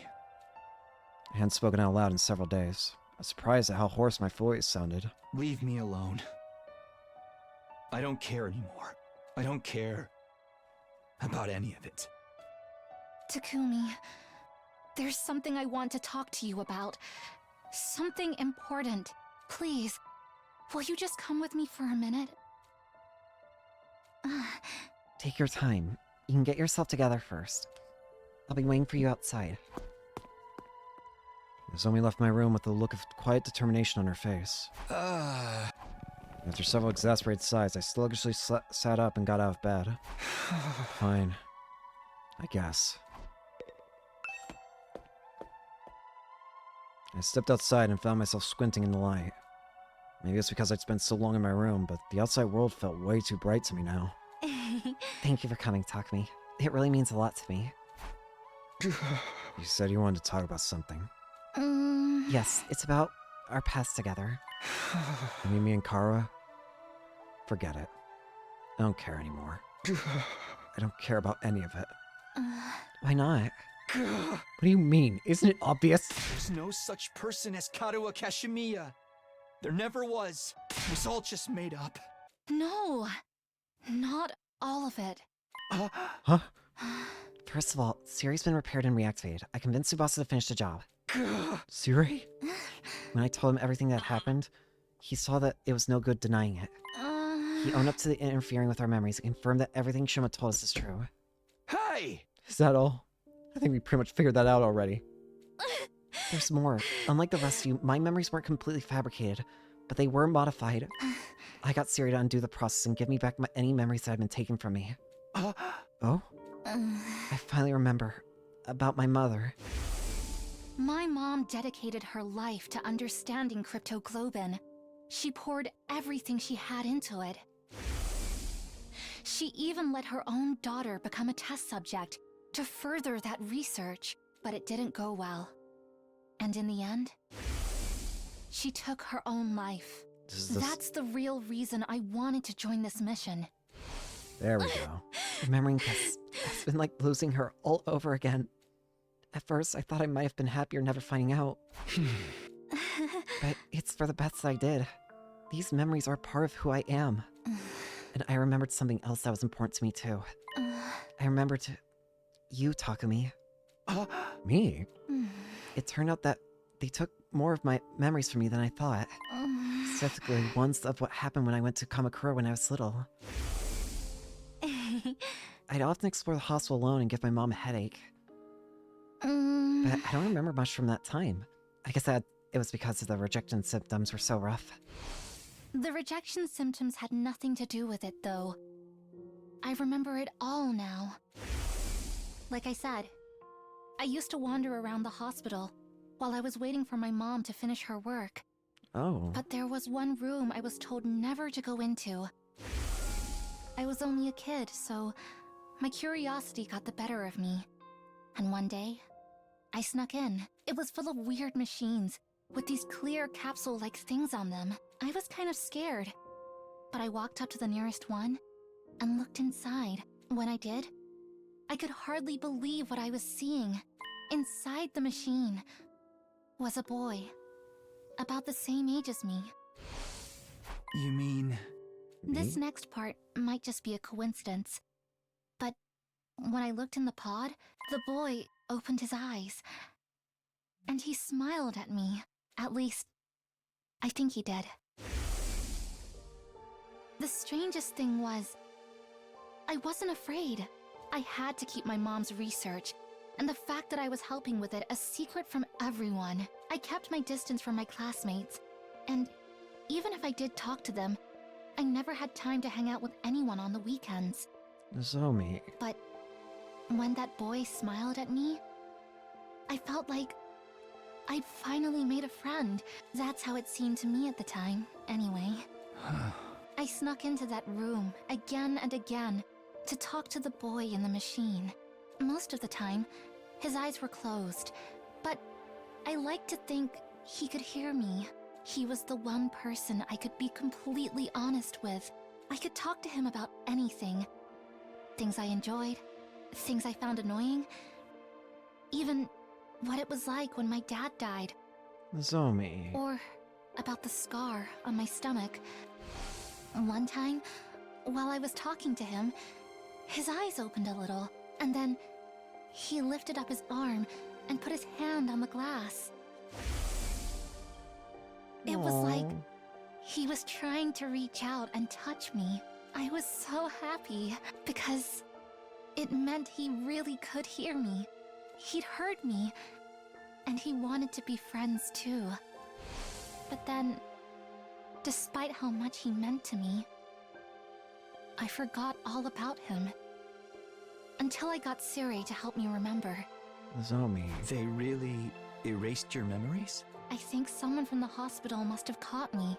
I hadn't spoken out loud in several days. I was surprised at how hoarse my voice sounded. Leave me alone. I don't care anymore. I don't care about any of it. Takumi, there's something I want to talk to you about. Something important. Please, will you just come with me for a minute? Take your time. You can get yourself together first. I'll be waiting for you outside. Nozomi left my room with a look of quiet determination on her face. After several exasperated sighs, I sluggishly sat up and got out of bed. Fine. I guess. I stepped outside and found myself squinting in the light. Maybe it's because I'd spent so long in my room, but the outside world felt way too bright to me now. Thank you for coming, Takumi. It really means a lot to me. You said you wanted to talk about something. Yes, it's about our past together. You mean me and Kara? Forget it. I don't care anymore. I don't care about any of it. Why not? What do you mean? Isn't it obvious? There's no such person as Karuo Kashimiya. There never was. It was all just made up. No, not all of it. Huh? First of all, Siri's been repaired and reactivated. I convinced Tsubasa to finish the job. Siri? When I told him everything that happened, he saw that it was no good denying it. He owned up to the interfering with our memories and confirmed that everything Shoma told us is true. Hey! Is that all? I think we pretty much figured that out already. There's more. Unlike the rest of you, my memories weren't completely fabricated, but they were modified. I got Siri to undo the process and give me back any memories that had been taken from me. Oh? I finally remember. About my mother. My mom dedicated her life to understanding cryptoglobin. She poured everything she had into it. She even let her own daughter become a test subject to further that research, but it didn't go well. And in the end, she took her own life. That's the real reason I wanted to join this mission. There we go. Remembering this has been like losing her all over again. At first, I thought I might have been happier never finding out. But it's for the best that I did. These memories are part of who I am. And I remembered something else that was important to me too. I remembered you, Takumi. Me? It turned out that they took more of my memories from me than I thought. Specifically, ones of what happened when I went to Kamakura when I was little. I'd often explore the hospital alone and give my mom a headache. But I don't remember much from that time. I guess that it was because the rejection symptoms were so rough. The rejection symptoms had nothing to do with it, though. I remember it all now. Like I said, I used to wander around the hospital while I was waiting for my mom to finish her work. Oh. But there was one room I was told never to go into. I was only a kid, so my curiosity got the better of me. And one day, I snuck in. It was full of weird machines with these clear capsule-like things on them. I was kind of scared, but I walked up to the nearest one and looked inside. When I did, I could hardly believe what I was seeing. Inside the machine was a boy, about the same age as me. You mean... This next part might just be a coincidence, but when I looked in the pod, the boy opened his eyes, and he smiled at me. At least, I think he did. The strangest thing was, I wasn't afraid. I had to keep my mom's research, and the fact that I was helping with it a secret from everyone. I kept my distance from my classmates, and even if I did talk to them, I never had time to hang out with anyone on the weekends. Nozomi. But when that boy smiled at me, I felt like I'd finally made a friend. That's how it seemed to me at the time, anyway. I snuck into that room again and again to talk to the boy in the machine. Most of the time, his eyes were closed, but I like to think he could hear me. He was the one person I could be completely honest with. I could talk to him about anything. Things I enjoyed, things I found annoying, even what it was like when my dad died. Nozomi. Or about the scar on my stomach. One time, while I was talking to him, his eyes opened a little, and then he lifted up his arm and put his hand on the glass. It was like he was trying to reach out and touch me. I was so happy because it meant he really could hear me. He'd heard me, and he wanted to be friends too. But then, despite how much he meant to me, I forgot all about him. Until I got Siri to help me remember. Nozomi. They really erased your memories? I think someone from the hospital must have caught me.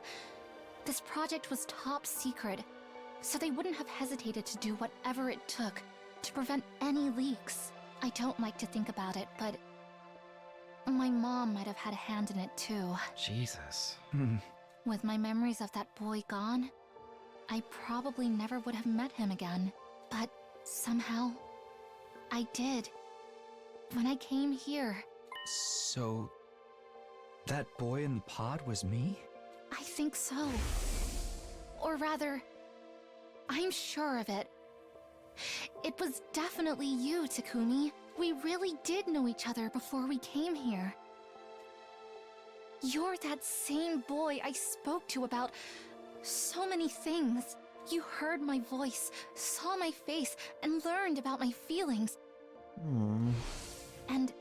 This project was top secret, so they wouldn't have hesitated to do whatever it took to prevent any leaks. I don't like to think about it, but my mom might have had a hand in it too. Jesus. With my memories of that boy gone, I probably never would have met him again. But somehow, I did. When I came here. So... that boy in the pod was me? I think so. Or rather, I'm sure of it. It was definitely you, Takumi. We really did know each other before we came here. You're that same boy I spoke to about so many things. You heard my voice, saw my face, and learned about my feelings. And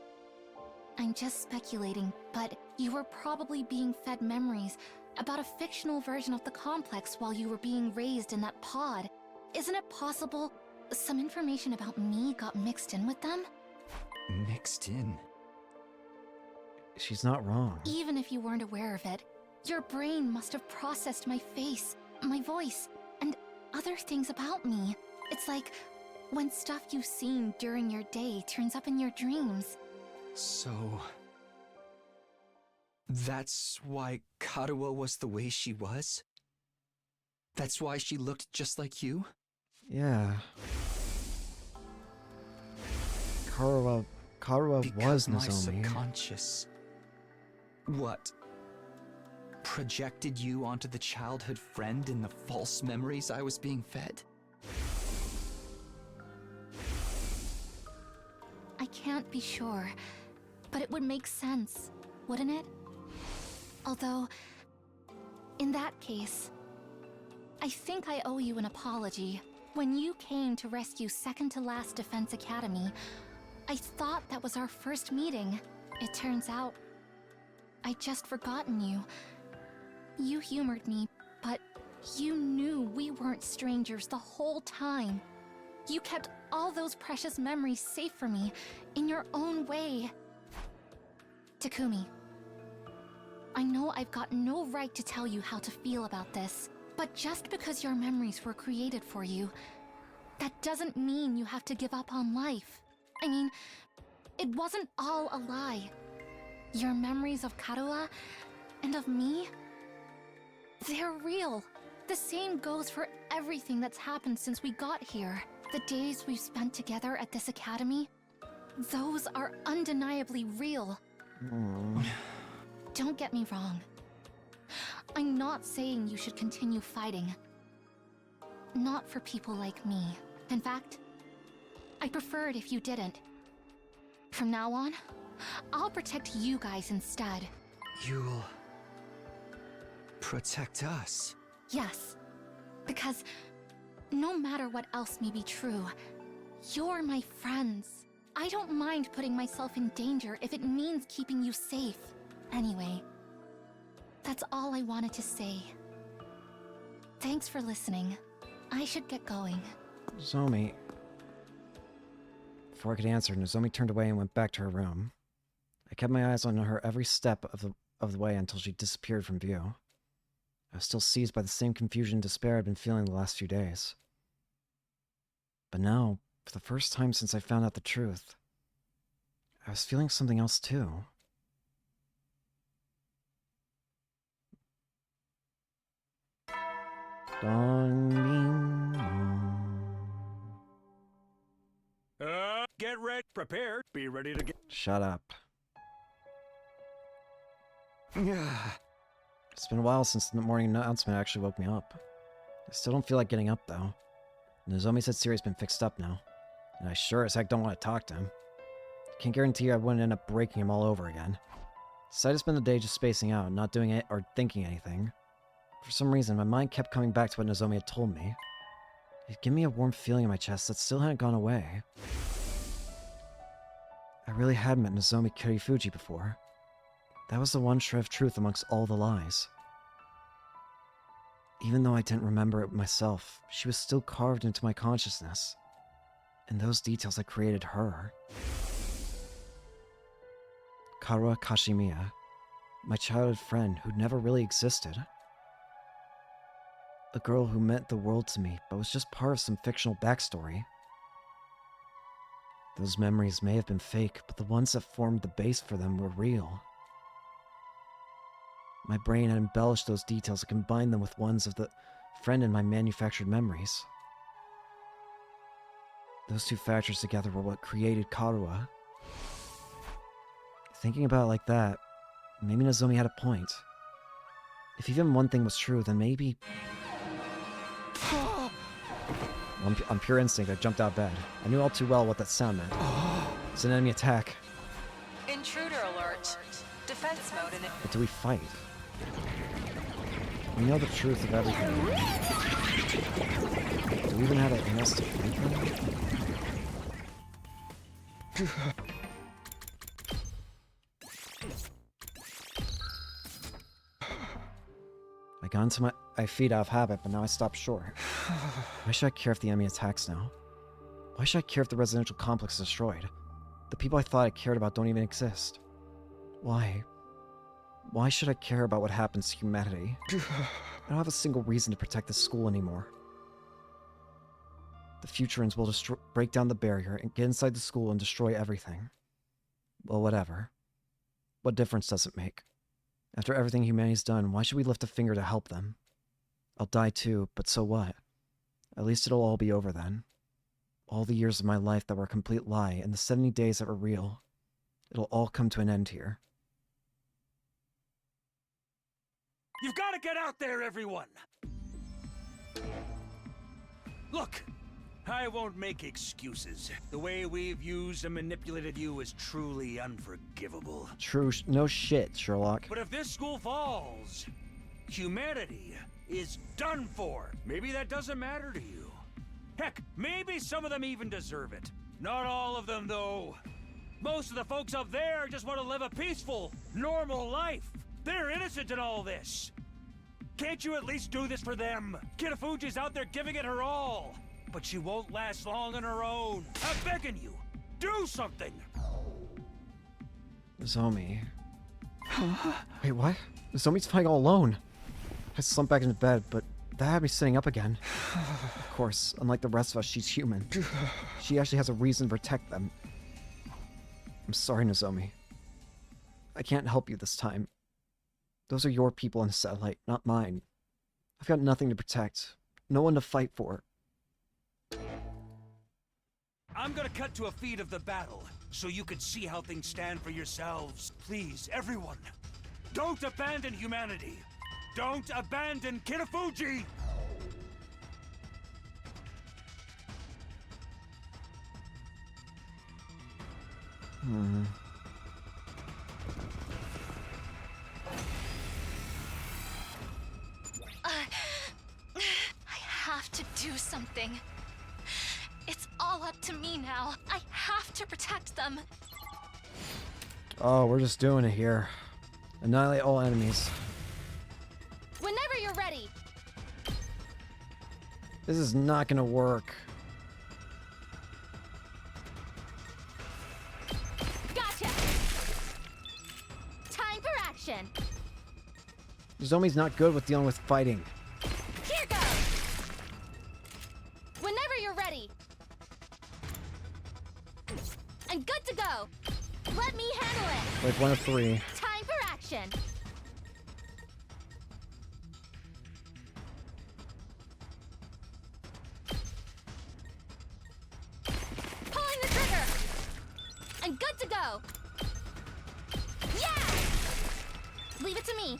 I'm just speculating, but you were probably being fed memories about a fictional version of the complex while you were being raised in that pod. Isn't it possible some information about me got mixed in with them? Mixed in? She's not wrong. Even if you weren't aware of it, your brain must have processed my face, my voice, and other things about me. It's like when stuff you've seen during your day turns up in your dreams. So... that's why Karuo was the way she was? That's why she looked just like you? Yeah. Karuo Because was my Nozomi. subconscious... what? Projected you onto the childhood friend in the false memories I was being fed? I can't be sure, but it would make sense, wouldn't it? Although, in that case, I think I owe you an apology. When you came to rescue Second to Last Defense Academy, I thought that was our first meeting. It turns out, I'd just forgotten you. You humored me, but you knew we weren't strangers the whole time. You kept all those precious memories safe for me, in your own way. Takumi, I know I've got no right to tell you how to feel about this, but just because your memories were created for you, that doesn't mean you have to give up on life. I mean, it wasn't all a lie. Your memories of Karua and of me, they're real. The same goes for everything that's happened since we got here. The days we've spent together at this academy, those are undeniably real. Don't get me wrong. I'm not saying you should continue fighting. Not for people like me. In fact, I'd prefer it if you didn't. From now on, I'll protect you guys instead. You'll protect us. Yes, because no matter what else may be true, you're my friends. I don't mind putting myself in danger if it means keeping you safe. Anyway, that's all I wanted to say. Thanks for listening. I should get going. Nozomi. Before I could answer, Nozomi turned away and went back to her room. I kept my eyes on her every step of the way until she disappeared from view. I was still seized by the same confusion and despair I'd been feeling the last few days. But now, for the first time since I found out the truth, I was feeling something else too. Dong bing bong. Get ready, prepared, be ready to get. Shut up. It's been a while since the morning announcement actually woke me up. I still don't feel like getting up, though. Nozomi said Siri's been fixed up now, and I sure as heck don't want to talk to him. Can't guarantee I wouldn't end up breaking him all over again. Decided to spend the day just spacing out, not doing it or thinking anything. For some reason, my mind kept coming back to what Nozomi had told me. It gave me a warm feeling in my chest that still hadn't gone away. I really had met Nozomi Kirifuji before. That was the one shred of truth amongst all the lies. Even though I didn't remember it myself, she was still carved into my consciousness. And those details had created her. Karua Kashimiya, my childhood friend who'd never really existed. A girl who meant the world to me, but was just part of some fictional backstory. Those memories may have been fake, but the ones that formed the base for them were real. My brain had embellished those details and combined them with ones of the friend in my manufactured memories. Those two factors together were what created Karua. Thinking about it like that, maybe Nozomi had a point. If even one thing was true, then maybe... On pure instinct, I jumped out of bed. I knew all too well what that sound meant. It's an enemy attack. Intruder alert. Defense mode in it. But do we fight? We know the truth of everything. Do we even have it in us to fight them? I got into my feet out of habit, but now I stopped short. Why should I care if the enemy attacks now? Why should I care if the residential complex is destroyed? The people I thought I cared about don't even exist. Why? Why should I care about what happens to humanity? I don't have a single reason to protect this school anymore. The Futurans will break down the barrier and get inside the school and destroy everything. Well, whatever. What difference does it make? After everything humanity's done, why should we lift a finger to help them? I'll die too, but so what? At least it'll all be over then. All the years of my life that were a complete lie, and the 70 days that were real. It'll all come to an end here. You've got to get out there, everyone! Look, I won't make excuses. The way we've used and manipulated you is truly unforgivable. True, no shit, Sherlock. But if this school falls, humanity is done for. Maybe that doesn't matter to you. Heck, maybe some of them even deserve it. Not all of them, though. Most of the folks up there just want to live a peaceful, normal life. They're innocent in all this. Can't you at least do this for them? Kirifuji's out there giving it her all. but she won't last long on her own. I'm begging you, do something! Zomi. Wait, what? Zomi's fighting all alone. I slumped back into bed, but that had me sitting up again. Of course, unlike the rest of us, she's human. She actually has a reason to protect them. I'm sorry, Nozomi. I can't help you this time. Those are your people on the satellite, not mine. I've got nothing to protect. No one to fight for. I'm gonna cut to a feed of the battle, so you can see how things stand for yourselves. Please, everyone, don't abandon humanity! Don't abandon Kitafuji! I have to do something. It's all up to me now. I have to protect them. Oh, we're just doing it here. Annihilate all enemies. Whenever you're ready. This is not gonna work. Gotcha! Time for action! Zomi's not good with dealing with fighting. Here goes! Whenever you're ready. I'm good to go. Let me handle it. Like 1 of 3. Time for action. Pulling the trigger. I'm good to go. Yeah! Leave it to me.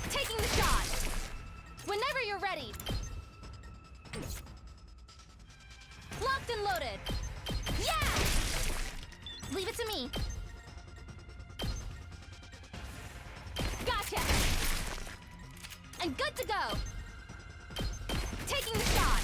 Taking the shot. Whenever you're ready. Locked and loaded. Yeah! Leave it to me. Gotcha! I'm good to go. Taking the shot.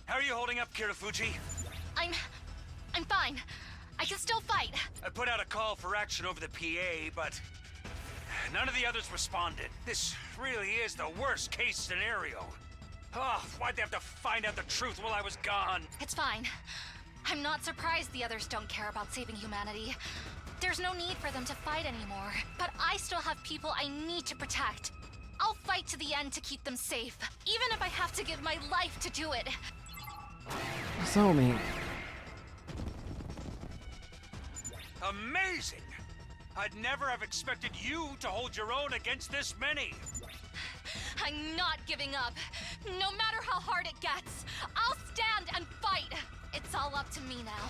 How are you holding up, Kitafuji? I'm fine. I can still fight. I put out a call for action over the PA, but none of the others responded. This really is the worst case scenario. Oh, why'd they have to find out the truth while I was gone? It's fine. I'm not surprised the others don't care about saving humanity. There's no need for them to fight anymore. But I still have people I need to protect. I'll fight to the end to keep them safe, even if I have to give my life to do it. Zomi. Amazing! I'd never have expected you to hold your own against this many. I'm not giving up. No matter how hard it gets, I'll stand and fight. It's all up to me now.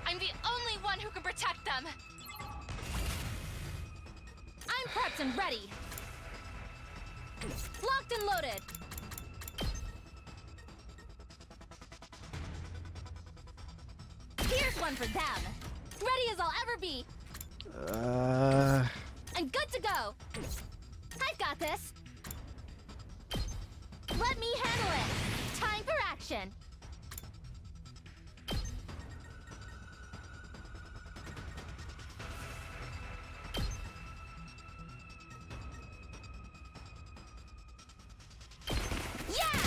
I'm the only one who can protect them. I'm prepped and ready. Locked and loaded. Here's one for them. Ready as I'll ever be. I'm good to go. I've got this. Let me handle it. Time for action. Yeah!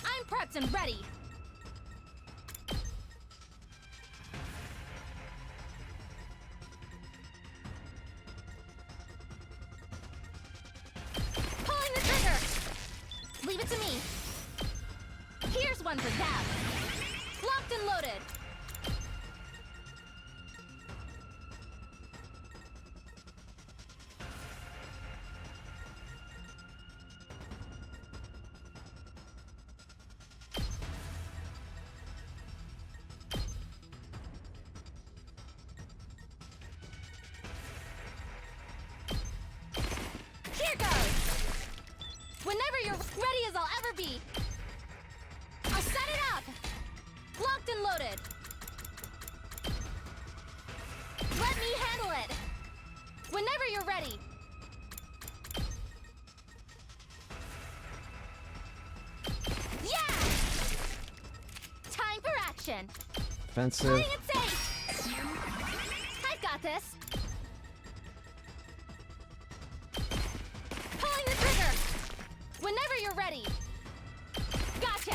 I'm prepped and ready. Pulling the trigger. Leave it to me. Here's one for them. Locked and loaded. Here goes! Whenever you're ready as I'll ever be. I'll set it up! Locked and loaded. Let me handle it! Whenever you're ready. Yeah! position. Offensive. Playing it safe. I've got this. Pulling the trigger. Whenever you're ready. Gotcha.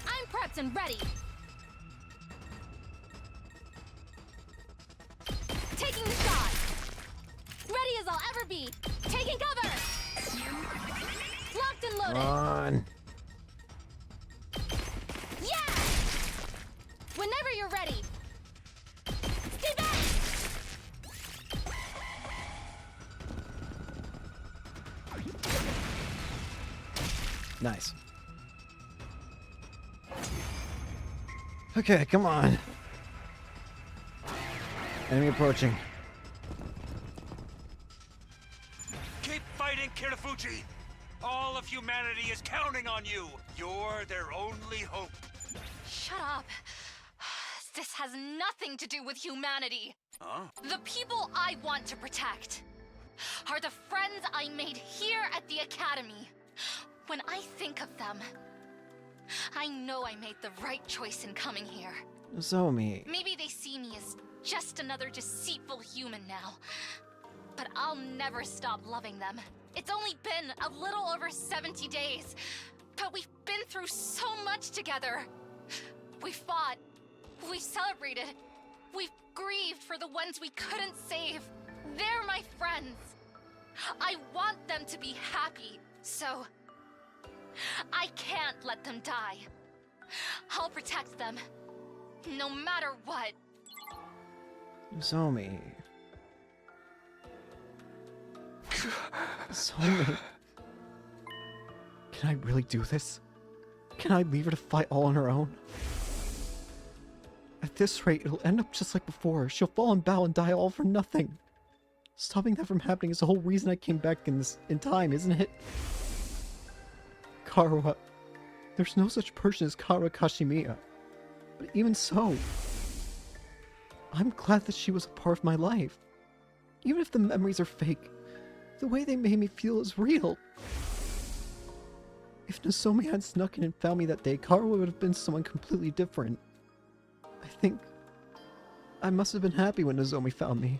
I'm prepped and ready. Taking the shot. Ready as I'll ever be. Taking cover. Locked and loaded. On. Yeah! Whenever you're ready. Stay back! Nice. Okay, come on. Enemy approaching. Keep fighting, Kirafuji! All of humanity is counting on you! You're their only hope! Shut up. This has nothing to do with humanity. Huh? The people I want to protect are the friends I made here at the Academy. When I think of them, I know I made the right choice in coming here. Zomi. Maybe they see me as just another deceitful human now, but I'll never stop loving them. It's only been a little over 70 days, but we've been through so much together. We fought, we celebrated, we've grieved for the ones we couldn't save. They're my friends. I want them to be happy, so I can't let them die. I'll protect them, no matter what. Zomi. Zomi. Can I really do this? Can I leave her to fight all on her own? At this rate, it'll end up just like before. She'll fall in battle and die all for nothing. Stopping that from happening is the whole reason I came back in time, isn't it? Karawa. There's no such person as Kara Kashimiya. But even so, I'm glad that she was a part of my life. Even if the memories are fake, the way they made me feel is real. If Nozomi had snuck in and found me that day, Kara would have been someone completely different. I think I must have been happy when Nozomi found me.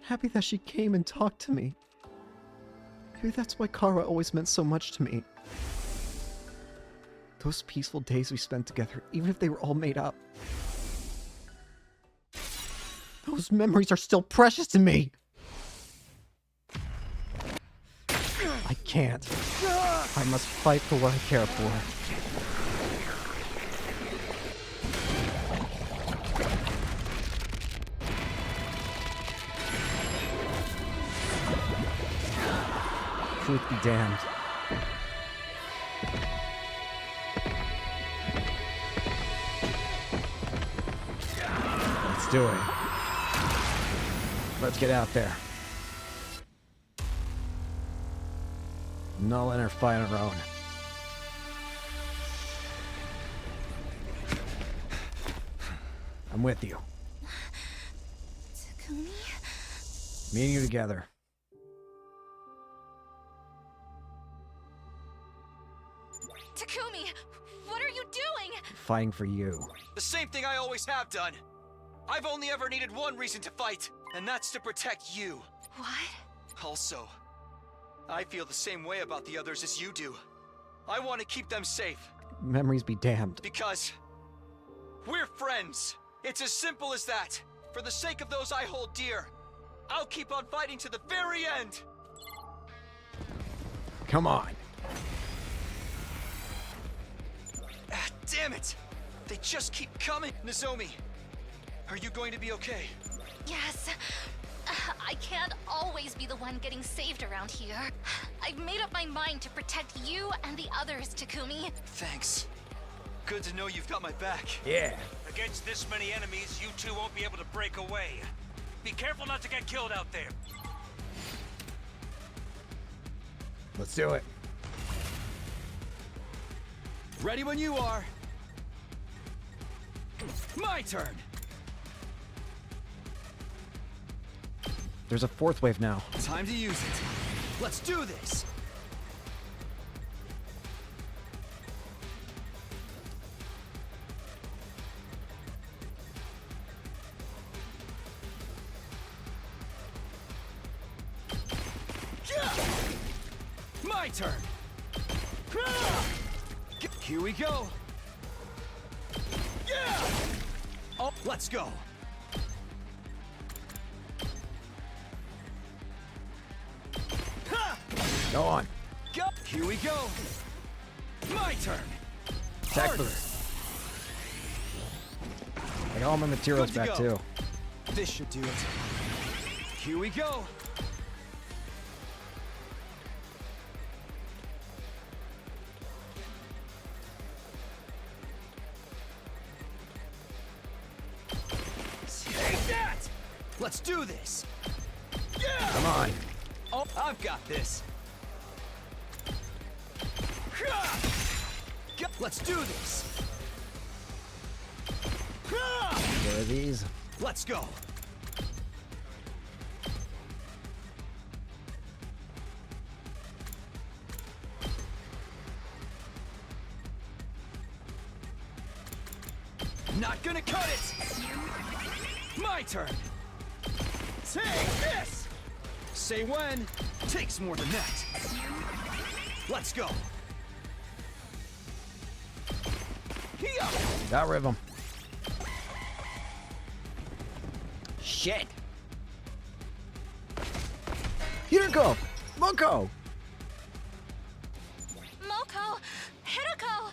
Happy that she came and talked to me. Maybe that's why Kara always meant so much to me. Those peaceful days we spent together, even if they were all made up. Those memories are still precious to me! I can't. I must fight for what I care for. Truth be damned. Let's do it. Let's get out there. Not letting her fight on her own. I'm with you. Takumi? Me and you together. Takumi, what are you doing? Fighting for you. The same thing I always have done. I've only ever needed one reason to fight, and that's to protect you. What? Also, I feel the same way about the others as you do. I want to keep them safe. Memories be damned. Because we're friends. It's as simple as that. For the sake of those I hold dear, I'll keep on fighting to the very end. Come on. Ah, damn it! They just keep coming. Nozomi, are you going to be okay? Yes. I can't always be the one getting saved around here. I've made up my mind to protect you and the others, Takumi. Thanks. Good to know you've got my back. Yeah. Against this many enemies, you two won't be able to break away. Be careful not to get killed out there. Let's do it. Ready when you are. My turn. There's a fourth wave now. Time to use it. Let's do this. My turn. Here we go. Oh, let's go. Go on. Go. Here we go. My turn. Attack Harder. boost. I got all my materials Good to back go. too. This should do it. Here we go. Take that! Let's do this. Come on. Oh, I've got this. Let's do this. There are these. Let's go. Not gonna cut it. My turn. Take this. Say when. Takes more than that. Let's go. Here. Got rid of them. Shit. Here go! Moko! Moko! Hideko!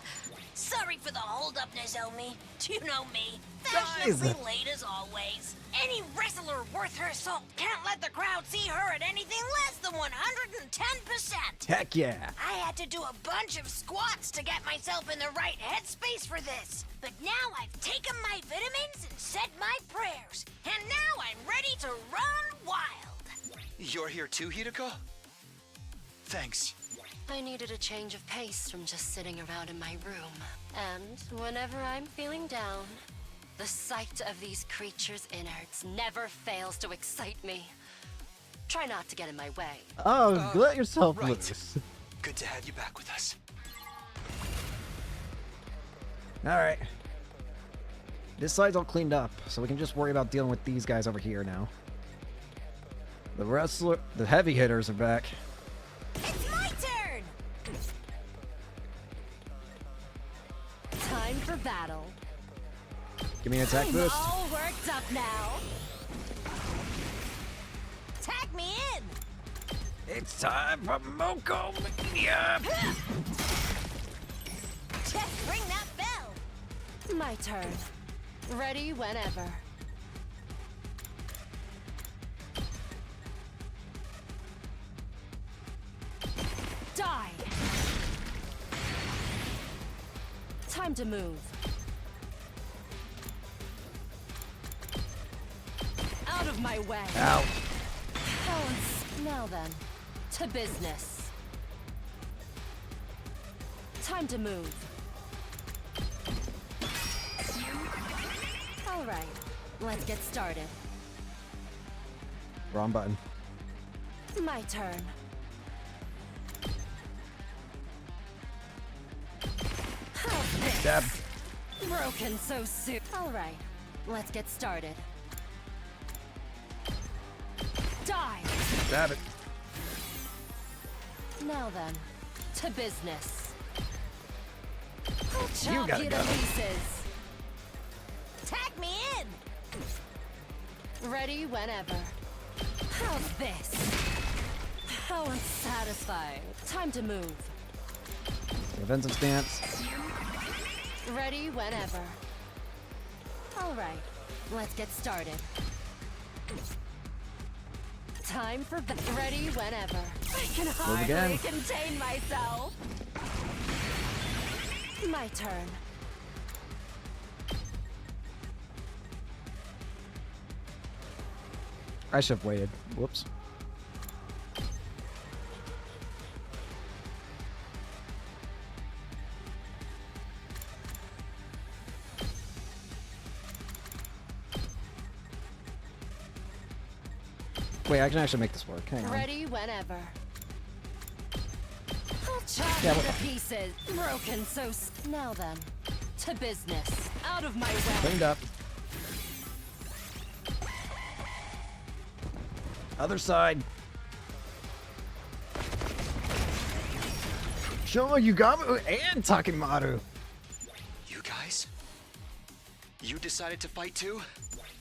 Sorry for the hold-up, Nozomi. You know me. Guys! Fashionably late as always. Any wrestler worth her salt can't let the crowd see her at anything less than 110%. Heck yeah! I had to do a bunch of squats to get myself in the right headspace for this. But now I've taken my vitamins and said my prayers. And now I'm ready to run wild. You're here too, Hideko? Thanks. I needed a change of pace from just sitting around in my room. And whenever I'm feeling down, the sight of these creatures' innards never fails to excite me. Try not to get in my way. Oh, let yourself right. loose. Good to have you back with us. Alright. This side's all cleaned up, so we can just worry about dealing with these guys over here now. The heavy hitters are back. It's my turn! Time for battle. Give me an attack boost. All worked up now. Tag me in! It's time for Moko. Yeah. Just ring that bell! My turn. Ready whenever. Die! Time to move. Out of my way. Ow. Balance. Now then, to business. Time to move. All right, let's get started. Wrong button. My turn. Stab. Broken so soon. All right, let's get started. Die. Stab it. Now then, to business. I'll You chop gotta you go. to pieces. Tag me in! Ready whenever. How's this? How unsatisfying. Time to move. Defensive stance. Ready whenever. All right, let's get started. Time for ready whenever. I can hardly again. contain myself. My turn. I should have waited. Whoops. Wait, I can actually make this work. Hang on. Ready whenever. I'll chop Yeah, you to pieces. Broken so now then. To business. Out of my way. Cleaned up. Other side. Show you got and Takimaru. You guys? You decided to fight too?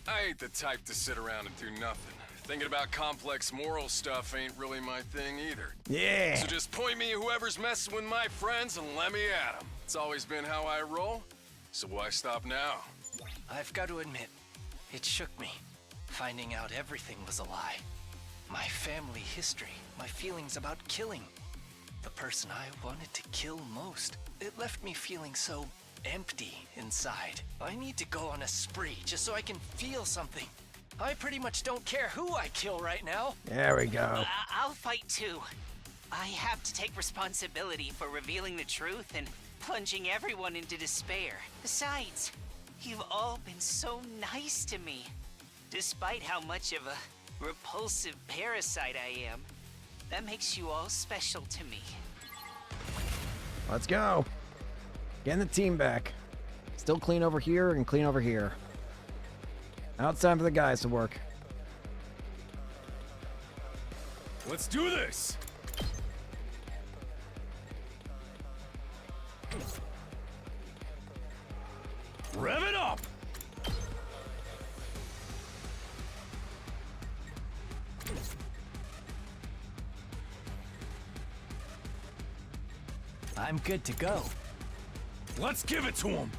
I ain't the type to sit around and do nothing. Thinking about complex moral stuff ain't really my thing either. Yeah. So just point me at whoever's messing with my friends and let me at them. It's always been how I roll, so why stop now? I've got to admit, it shook me, finding out everything was a lie. My family history, my feelings about killing. The person I wanted to kill most. It left me feeling so empty inside. I need to go on a spree just so I can feel something. I pretty much don't care who I kill right now. There we go. I'll fight too. I have to take responsibility for revealing the truth and plunging everyone into despair. Besides, you've all been so nice to me. Despite how much of a repulsive parasite I am, that makes you all special to me. Let's go. Getting the team back. Still clean over here and clean over here. Now it's time for the guys to work. Let's do this! Rev it up! I'm good to go. Let's give it to him!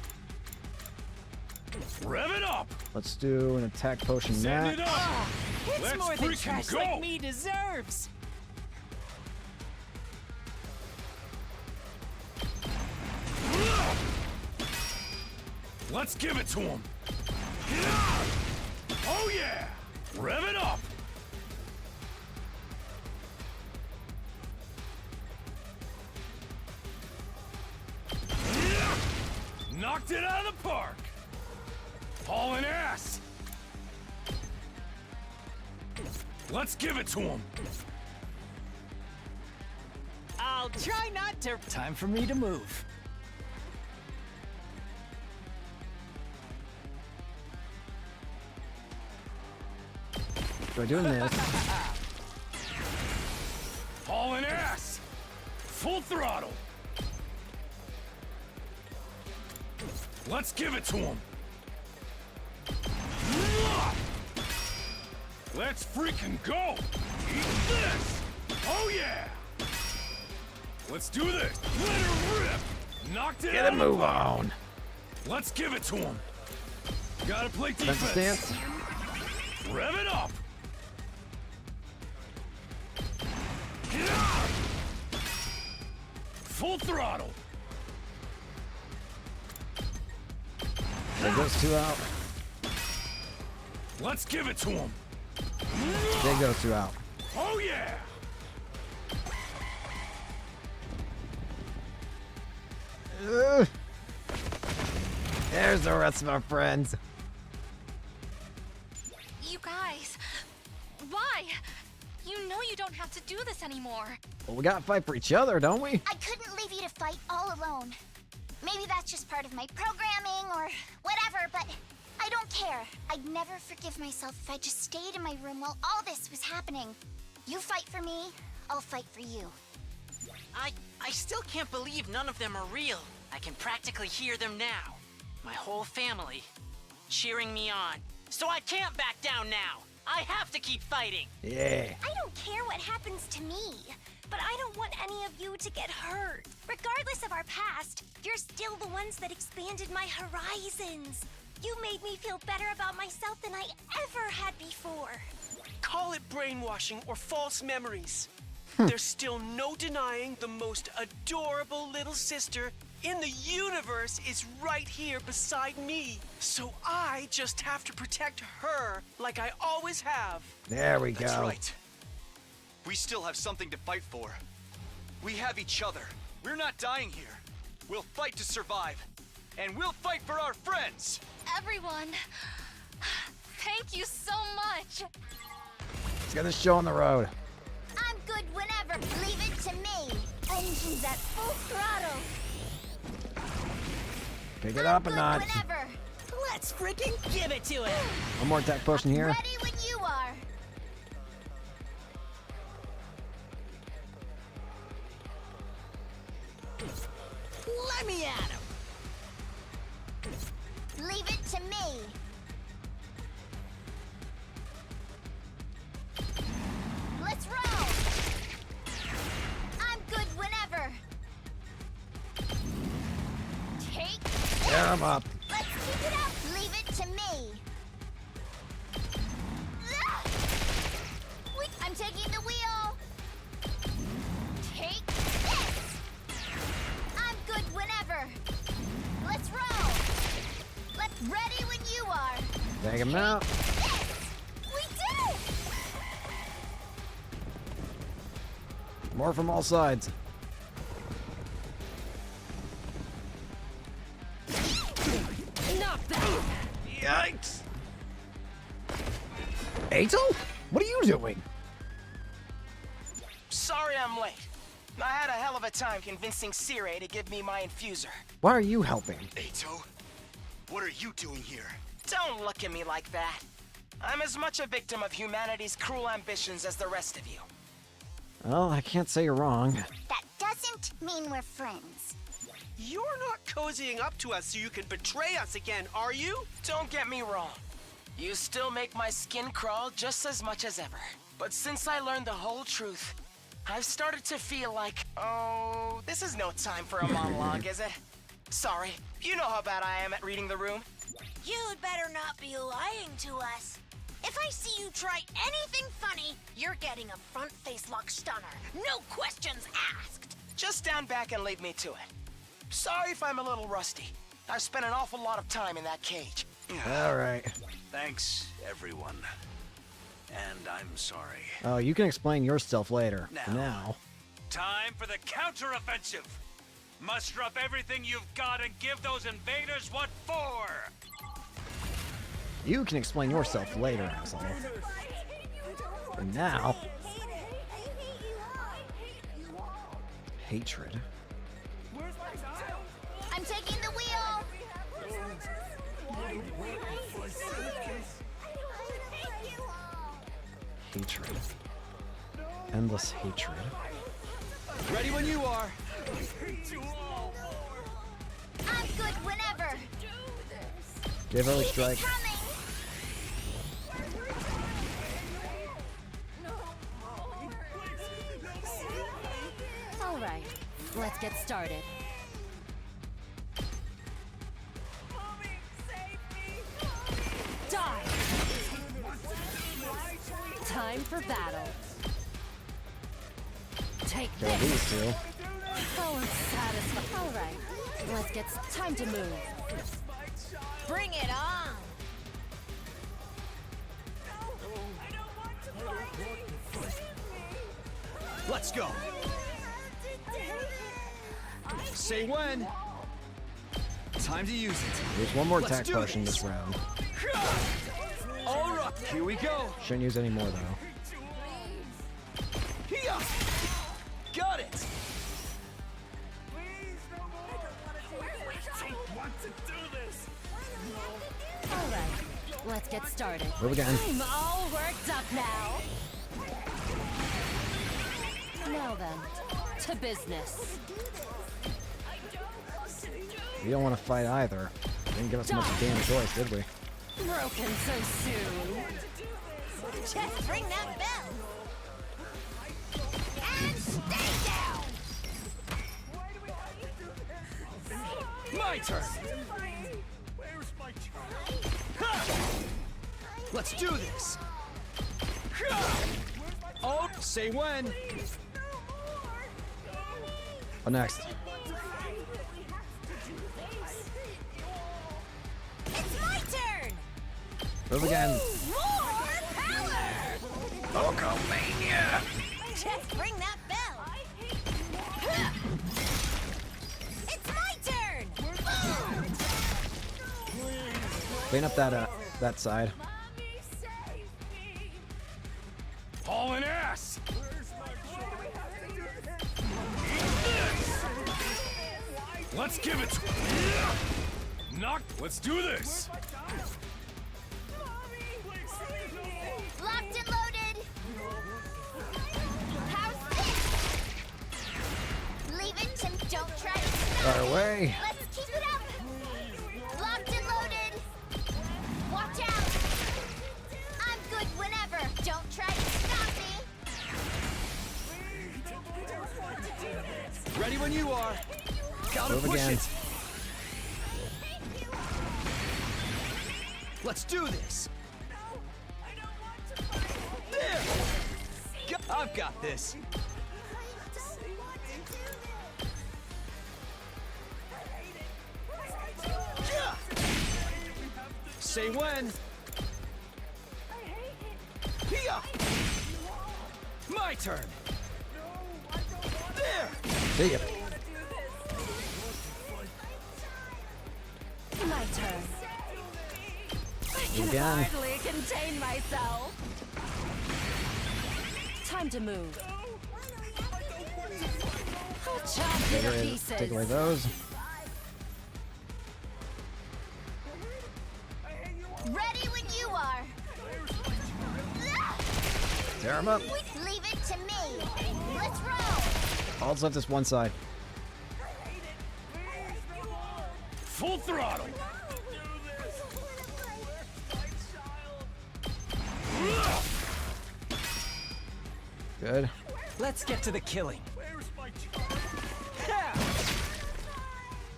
Rev it up! Let's do an attack potion Send now. it up! It's Let's more than freaking trash go! like me deserves. Let's give it to him! Oh yeah! Rev it up! Knocked it out of the park! Hauling ass! Let's give it to him! I'll try not to. Time for me to move. Try doing this. Hauling ass! Full throttle! Let's give it to him! Let's freaking go! Eat this! Oh yeah! Let's do this! Let her rip! Knocked it Get out a of the move park. on. Let's give it to him! Gotta play Defensive defense! stance. Rev it up! Full throttle! There goes two out. Let's give it to him! There goes two out. Oh yeah! Ugh. There's the rest of our friends. You guys, why? You know you don't have to do this anymore. Well, we gotta fight for each other, don't we? I couldn't leave you to fight all alone. Maybe that's just part of my programming or whatever, but I don't care. I'd never forgive myself if I just stayed in my room while all this was happening. You fight for me, I'll fight for you. I still can't believe none of them are real. I can practically hear them now. My whole family cheering me on. So I can't back down now. I have to keep fighting. Yeah. I don't care what happens to me, but I don't want any of you to get hurt. Regardless of our past, you're still the ones that expanded my horizons. You made me feel better about myself than I ever had before. Call it brainwashing or false memories. There's still no denying the most adorable little sister in the universe is right here beside me. So I just have to protect her like I always have. There we go. That's right. We still have something to fight for. We have each other. We're not dying here. We'll fight to survive. And we'll fight for our friends. Everyone, thank you so much. Let's get this show on the road. I'm good whenever. Leave it to me. Engines at full throttle. Pick it up a Good notch. whenever. Let's freaking give it to him! One more attack potion here. Ready when you are. Let me at him! Leave it to me. Let's roll. I'm good whenever. Take Tear him up. Let's keep it up. Leave it to me. I'm taking the wheel. Take this. I'm good whenever. Let's roll. Let's ready when you are. Take him out. We did it! More from all sides. Knock that! Yikes! Ato? What are you doing? Sorry I'm late. I had a hell of a time convincing Sire to give me my infuser. Why are you helping? Ato, what are you doing here? Don't look at me like that. I'm as much a victim of humanity's cruel ambitions as the rest of you. Well, I can't say you're wrong. That doesn't mean we're friends. You're not cozying up to us so you can betray us again, are you? Don't get me wrong. You still make my skin crawl just as much as ever. But since I learned the whole truth, I've started to feel like, oh, this is no time for a monologue, is it? Sorry, you know how bad I am at reading the room. You'd better not be lying to us. If I see you try anything funny, you're getting a front face lock stunner. No questions asked. Just stand back and leave me to it. Sorry if I'm a little rusty. I've spent an awful lot of time in that cage. All right. Thanks, everyone. And I'm sorry. Oh, you can explain yourself later. For now. Time for the counteroffensive. Muster up everything you've got and give those invaders what for. You can explain yourself later, asshole. For now. Hatred. I'm taking the wheel. Hatred. Endless hatred. Ready when you are. I'm good whenever. Give early strike. All right, let's get started. Die! Time for battle. Take Kill this! these two. Oh, I'm satisfied. All right, let's get time to move. Bring it on. Let's go. Say when. Time to use it. There's one more Let's attack do potion this. this round. All right, here we go. Shouldn't use any more though. Here. Got it. All right, let's get started. Move again. I'm all worked up now. Now then, to business. We don't want to fight either. Didn't give us much of a damn choice, did we? Broken so soon. Just ring that bell. And stay down. My turn. Let's do this. Oh, say when. What next? It's my turn. Move again. More power. Hulkamania. Just ring that bell. It's my turn. Clean up that side. Hauling ass! Let's give it. Knock. Let's do this. Locked and loaded. How's this? Leave it to don't try to stop Fire me. away. Let's keep it up. Locked and loaded. Watch out. I'm good whenever. Don't try to stop me. Ready when you are. Gotta Move push again. it. Let's do this. There. I've got this. Yeah. Say when. Here. My turn. There. See ya. My turn. I can Again. hardly contain myself. Time to move. I'll chop you to pieces. Take away those. Ready when you are. Tear him up. Leave it to me. Let's roll. All that's left is one side. Full throttle. Good. Let's get to the killing.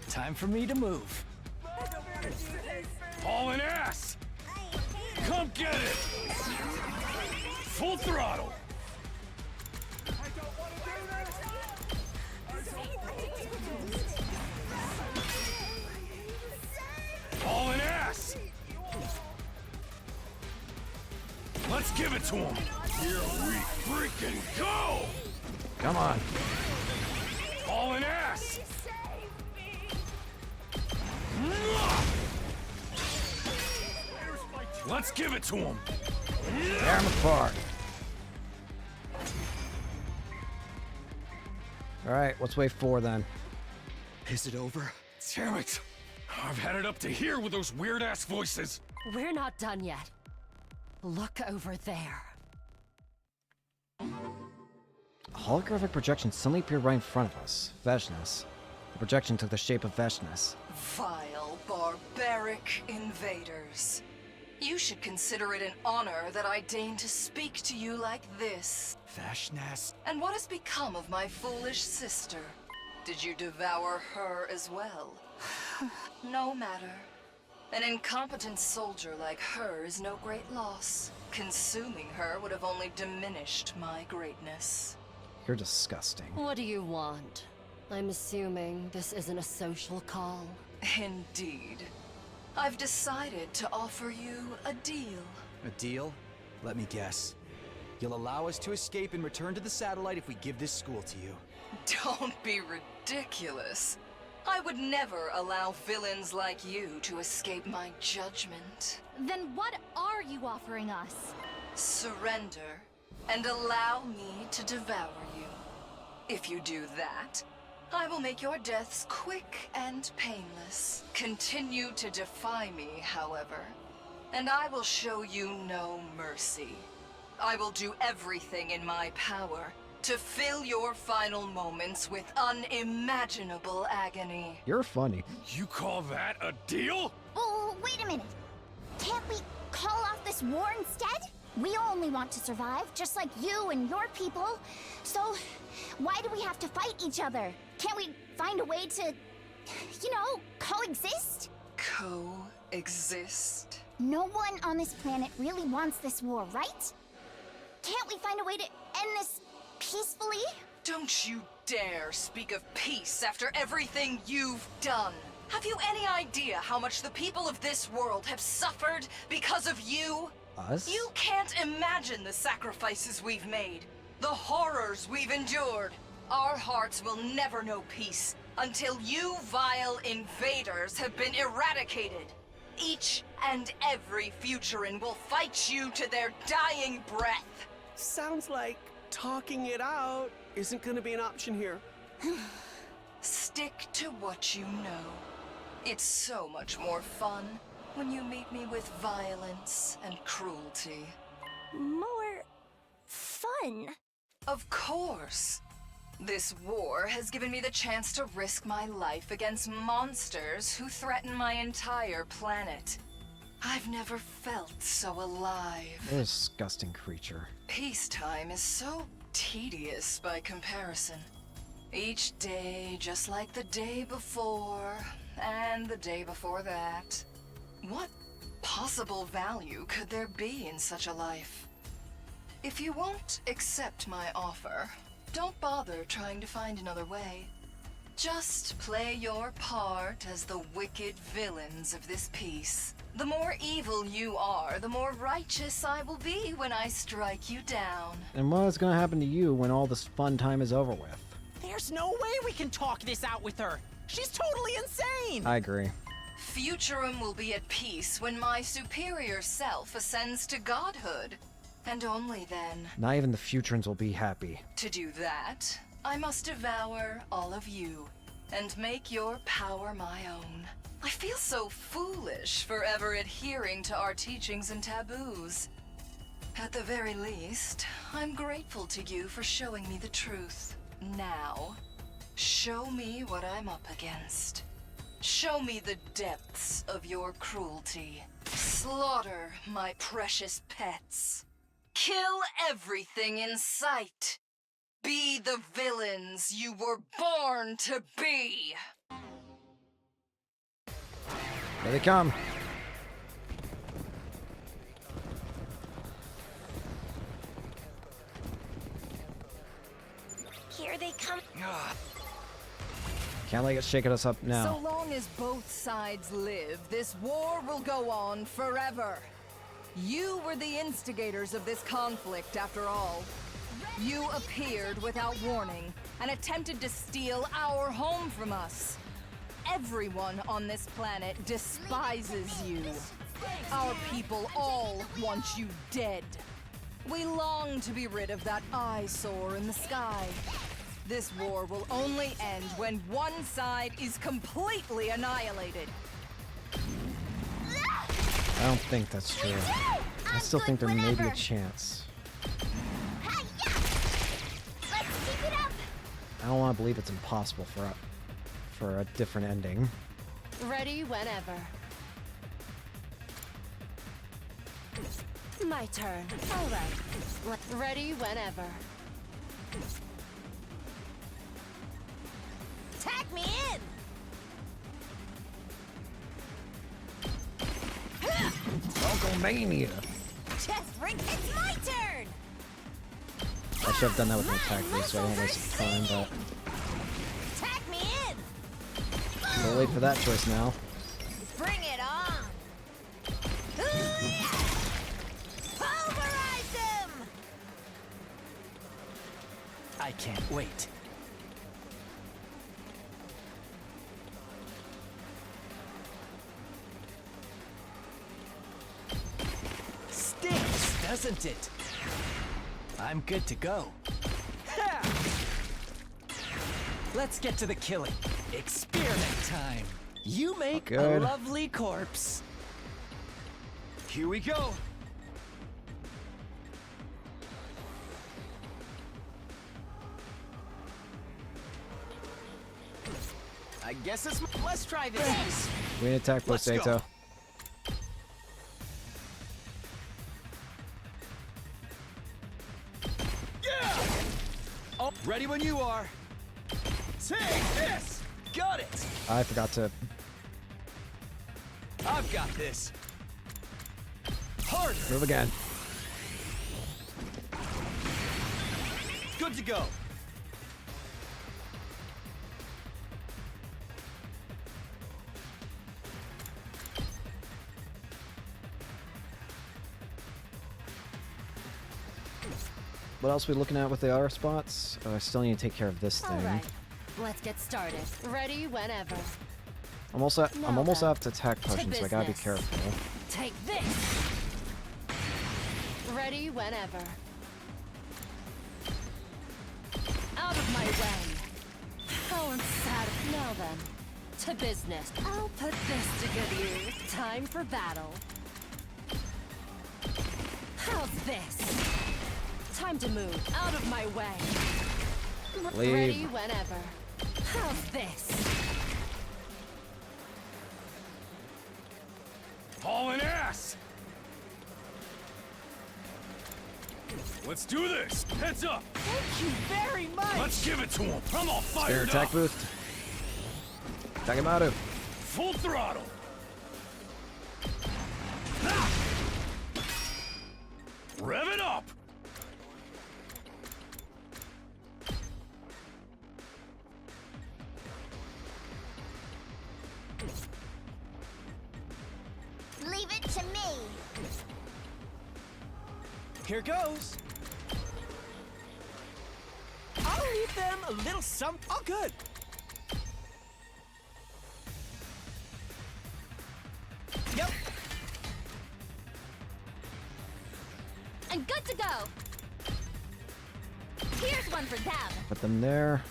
Time for me to move. Hauling ass. Come get it. Full throttle. Hauling ass. Let's give it to him. Here we freaking go. Come on. Hauling ass. Let's give it to him. Tear him apart. Alright, what's wave 4 then? Is it over? Damn it. I've had it up to here with those weird-ass voices. We're not done yet. Look over there. A holographic projection suddenly appeared right in front of us. Vashnis. The projection took the shape of Vashnis. Vile, barbaric invaders. You should consider it an honor that I deign to speak to you like this. Vashnis. And what has become of my foolish sister? Did you devour her as well? No matter. An incompetent soldier like her is no great loss. Consuming her would have only diminished my greatness. You're disgusting. What do you want? I'm assuming this isn't a social call. Indeed. I've decided to offer you a deal. A deal? Let me guess. You'll allow us to escape and return to the satellite if we give this school to you. Don't be ridiculous. I would never allow villains like you to escape my judgment. Then what are you offering us? Surrender, and allow me to devour you. If you do that, I will make your deaths quick and painless. Continue to defy me, however, and I will show you no mercy. I will do everything in my power to fill your final moments with unimaginable agony. You're funny. You call that a deal? Oh, wait a minute. Can't we call off this war instead? We only want to survive, just like you and your people. So, why do we have to fight each other? Can't we find a way to, coexist? Coexist? No one on this planet really wants this war, right? Can't we find a way to end this peacefully? Don't you dare speak of peace after everything you've done. Have you any idea how much the people of this world have suffered because of you? Us? You can't imagine the sacrifices we've made, the horrors we've endured. Our hearts will never know peace until you vile invaders have been eradicated. Each and every Futuran will fight you to their dying breath. Sounds like talking it out isn't gonna be an option here. Stick to what you know. It's so much more fun when you meet me with violence and cruelty. More fun? Of course. This war has given me the chance to risk my life against monsters who threaten my entire planet. I've never felt so alive. What a disgusting creature. Peacetime is so tedious by comparison. Each day, just like the day before, and the day before that. What possible value could there be in such a life? If you won't accept my offer, don't bother trying to find another way. Just play your part as the wicked villains of this piece. The more evil you are, the more righteous I will be when I strike you down. And what is going to happen to you when all this fun time is over with? There's no way we can talk this out with her. She's totally insane. I agree. Futurum will be at peace when my superior self ascends to godhood. And only then. Not even the Futurans will be happy. To do that, I must devour all of you and make your power my own. I feel so foolish forever adhering to our teachings and taboos. At the very least, I'm grateful to you for showing me the truth. Now, show me what I'm up against. Show me the depths of your cruelty. Slaughter my precious pets. Kill everything in sight. Be the villains you were born to be. Here they come. Here they come. Can't let it shake us up now. So long as both sides live, this war will go on forever. You were the instigators of this conflict, after all. You appeared without warning and attempted to steal our home from us. Everyone on this planet despises you. Our people all want you dead. We long to be rid of that eyesore in the sky. This war will only end when one side is completely annihilated. I don't think that's true. I still think there may be a chance. I don't want to believe it's impossible for a different ending. Ready whenever. My turn. All right. Ready whenever. Tag me in! Uncle Mania! Just ring, it's my turn! I should have done that with an attack boost so I don't waste time, but Tag me in! a little late for that choice now. Bring it on! Pulverize them! I can't wait. Stinks, doesn't it? I'm good to go. Ha! Let's get to the killing. Experiment time. You make a Good. lovely corpse. Here we go. I guess it's. Let's try this. We need attack boost, Let's go. Sato. Oh, ready when you are. Take this. Got it. I forgot to. I've got this. Harder. Move again. Good to go. What else are we looking at with the other spots? I still need to take care of this thing. Alright, let's get started. Ready whenever. I'm almost out to attack potions, so I gotta be business. careful. Take this! Ready whenever. Out of my way! How unsatisfying. Now then, to business. I'll put this to good use. Time for battle. How's this? Time to move. Out of my way. Leave. Ready whenever. How's this? Hauling ass! Let's do this! Heads up! Thank you very much! Let's give it to him! I'm all Spare fired attack up! boost. Takemaru. Full throttle! Rev it up! Leave it to me. Here goes. I'll leave them a little something. Oh, good. Yep. I'm good to go. Here's one for them. Put them there.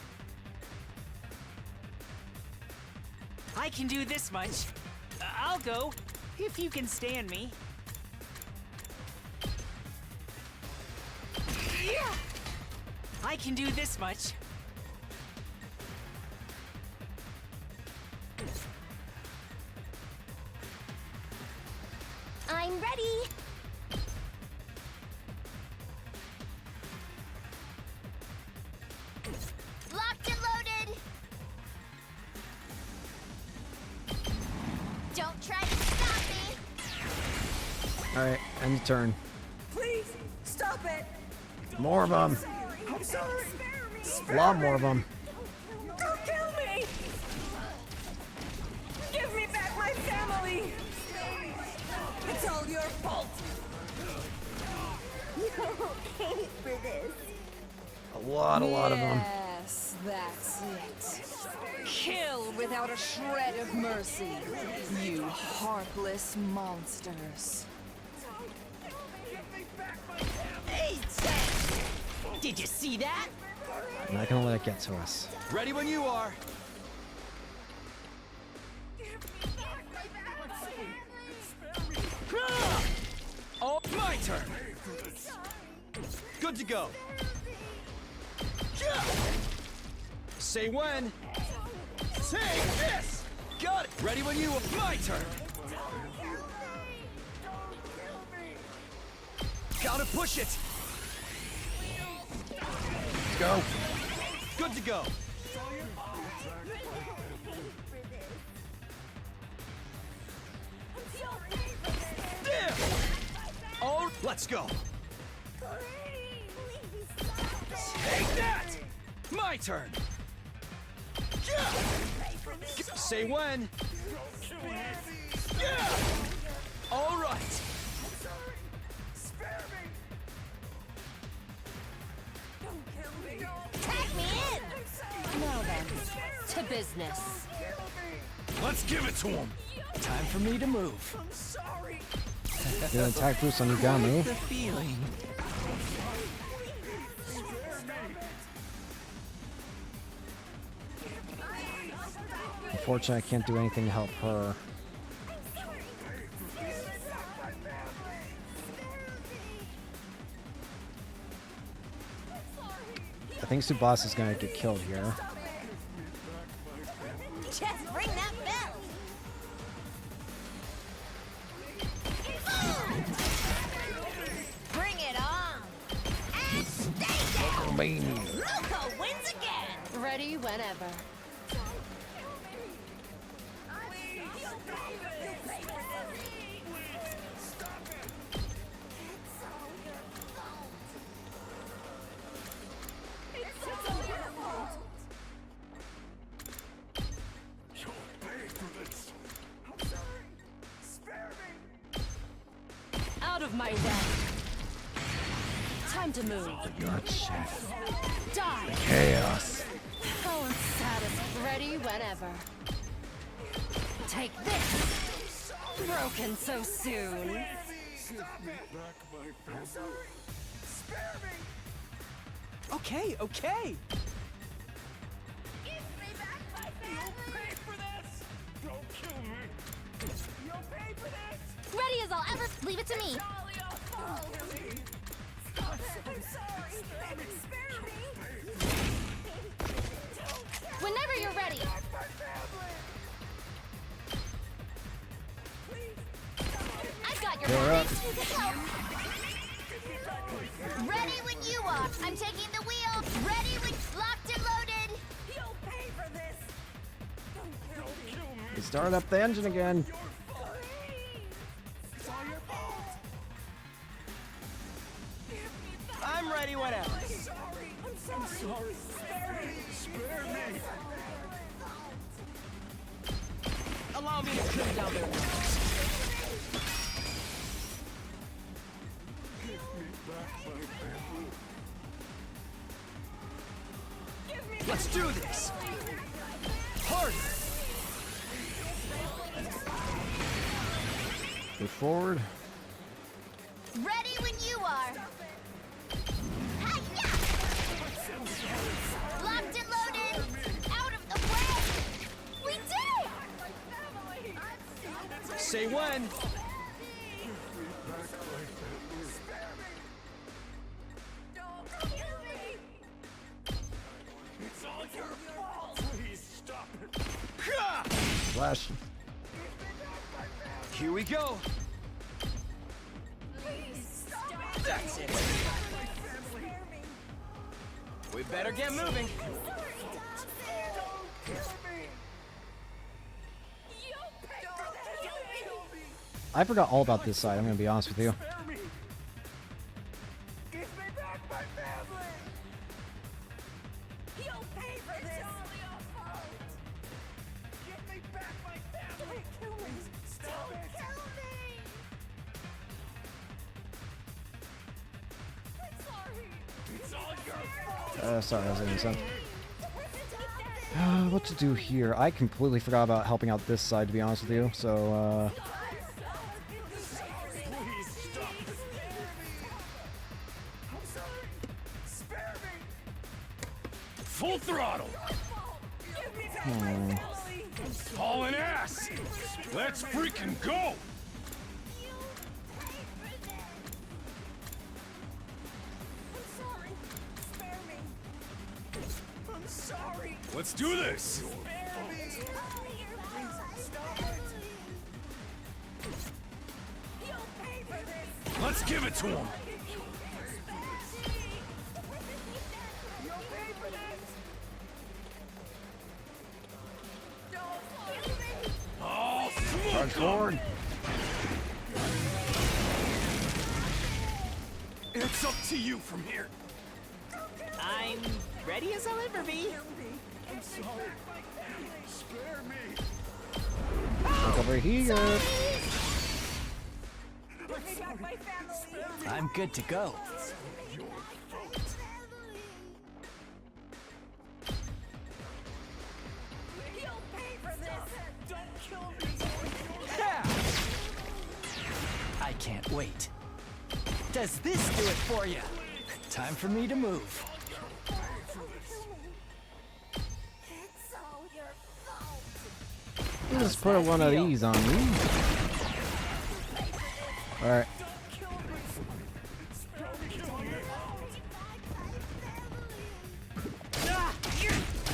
I can do this much. I'll go, if you can stand me. Yeah. I can do this much. I'm ready. Locked and loaded. Don't try to stop me. Alright, end the turn. Please, stop it! More of them. I'm sorry! A lot more of them. Don't kill me! Give me back my family! It's all your fault! You paid for this. A lot of them. Yes, that's it. Kill without a shred of mercy, you heartless monsters. Hey, did you see that? I'm not gonna let it get to us. Ready when you are. Oh, my turn. Good to go. Say when. Take this. Got it. Ready when you are. My turn. Gotta push it. Let's go. Good to go. There. Oh, let's go. Take that. My turn. Say when. All right. Tag me in. Now then, to business. Let's give it to him! Time for me to move. I'm sorry. Get an attack boost on Yugami. The feeling. Unfortunately, I can't do anything to help her. I think Tsubasa gonna get killed here. Just ring that bell. Bring it on. And stay down. Loco wins again. Ready whenever. Out of my way. Time to move. Gotcha. Die. Chaos. How unsatisfying. Ready whenever. Take this. Broken so soon. Okay, okay. Ready as I'll ever. Leave it to me. Whenever you're ready. I've got your back. Ready when you are. I'm taking the wheel. Ready when locked and loaded. You'll pay for this. We started up the engine again. I'm ready whenever. I'm sorry. Spare me. Allow me to trim down their nose. Let's do this. Harder. Move forward. Ready when you are. Hi-ya! Locked and loaded. Out of the way. We did it! Say when. It's all your fault. Please stop it. Flash. Here we go. That's it. We better get moving. I forgot all about this side, I'm gonna be honest with you. Sorry, I was innocent. What to do here? I completely forgot about helping out this side, to be honest with you, so, Full throttle. Hauling ass. Let's freaking go. Let's do this! Let's give it to him! Oh, charge forward! It's up to you from here. I'm ready as I'll ever be. I'm sorry. Spare me. Look over here. I'm good to go. I can't wait. Does this do it for you? Time for me to move. Let's put one of these on me. Alright.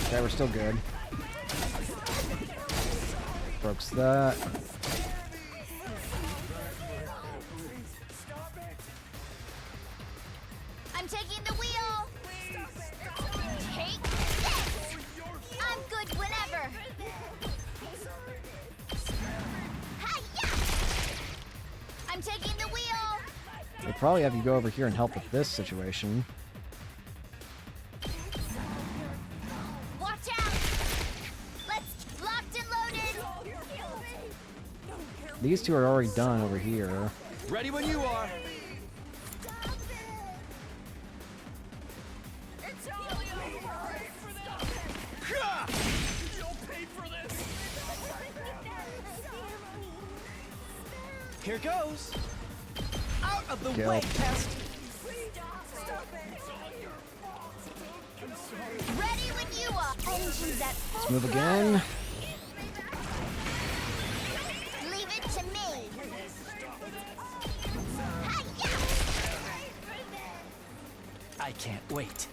Okay, we're still good. Broke that. I'm taking the wheel. Take this. I'm good whenever. Hi-ya! I'm taking the wheel. We'll probably have you go over here and help with this situation. Watch out! Let's locked and loaded. These two are already done over here. Ready when you are. Here goes. Out of the way, pest. Ready when you are. Engines at full Let's move again. Leave it to me. I can't wait.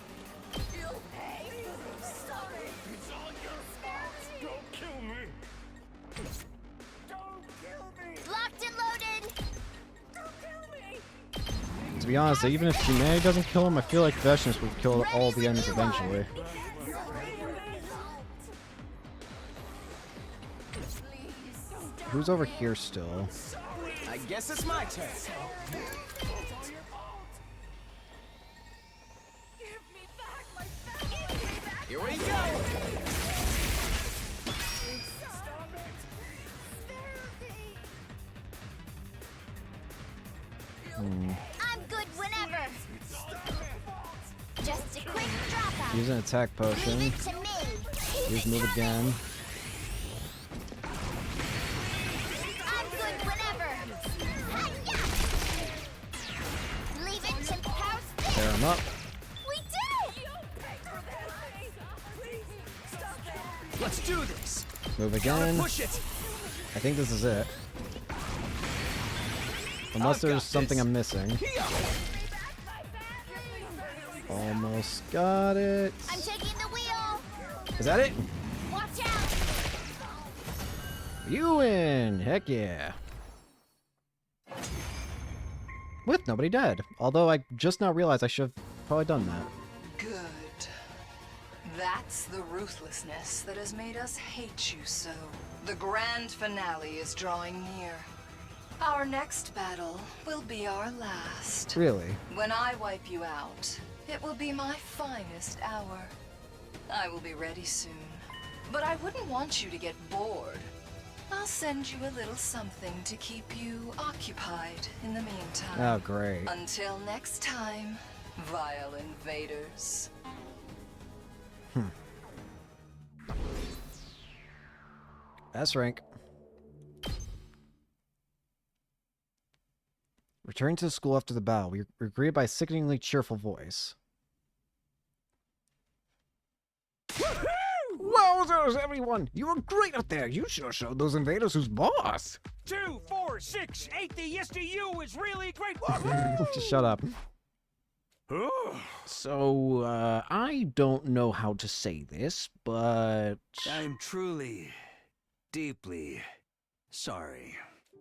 Locked and loaded! To be honest, even if humanity doesn't kill him, I feel like Veshness would kill all the enemies eventually. Who's over here still? I guess it's my turn. Here we go! I'm good whenever. Just a quick drop out. Use an attack potion. Leave it to me. Use move again. I'm good whenever. Hi-ya! Leave it to Pouse. Tear him up. We did it! Let's do this. Move Gotta again. push it. I think this is it. Unless there's something I'm missing. Almost got it. I'm taking the wheel. Is that it? Watch out! You win! Heck yeah. With nobody dead. Although I just now realized I should have probably done that. Good. That's the ruthlessness that has made us hate you so. The grand finale is drawing near. Our next battle will be our last. Really? When I wipe you out, it will be my finest hour. I will be ready soon. But I wouldn't want you to get bored. I'll send you a little something to keep you occupied in the meantime. Oh, great. Until next time, vile invaders. S rank. Returning to the school after the battle, we were greeted by a sickeningly cheerful voice. Wowzers, everyone! You were great out there! You sure showed those invaders who's boss! 2, 4, 6, 8, the yes to you is really great. Just shut up. So, I don't know how to say this, but... I'm truly, deeply sorry.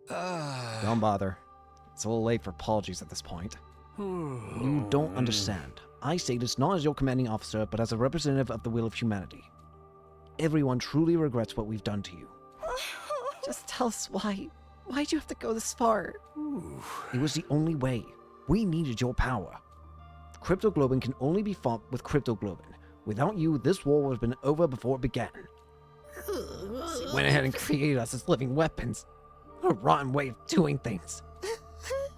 Don't bother. It's a little late for apologies at this point. You don't understand. I say this not as your commanding officer, but as a representative of the will of humanity. Everyone truly regrets what we've done to you. Just tell us why. Why'd you have to go this far? It was the only way. We needed your power. Cryptoglobin can only be fought with Cryptoglobin. Without you, this war would have been over before it began. So you went ahead and created us as living weapons. A rotten way of doing things.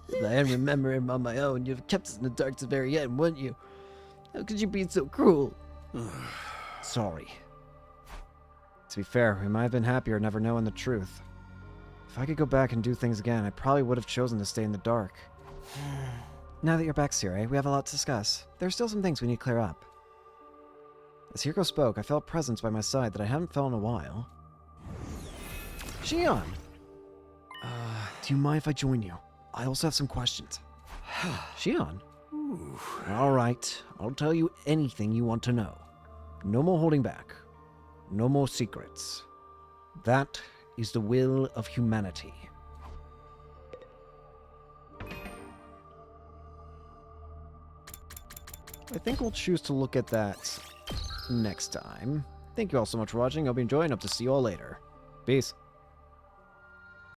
If I hadn't remembered him on my own, you'd have kept us in the dark to the very end, wouldn't you? How could you be so cruel? Sorry. To be fair, we might have been happier never knowing the truth. If I could go back and do things again, I probably would have chosen to stay in the dark. Now that you're back, Siri, we have a lot to discuss. There are still some things we need to clear up. As Hirko spoke, I felt a presence by my side that I hadn't felt in a while. Shion! Do you mind if I join you? I also have some questions. Shion? Alright, I'll tell you anything you want to know. No more holding back. No more secrets. That is the will of humanity. I think we'll choose to look at that next time. Thank you all so much for watching. Hope you enjoyed, and hope to see you all later. Peace.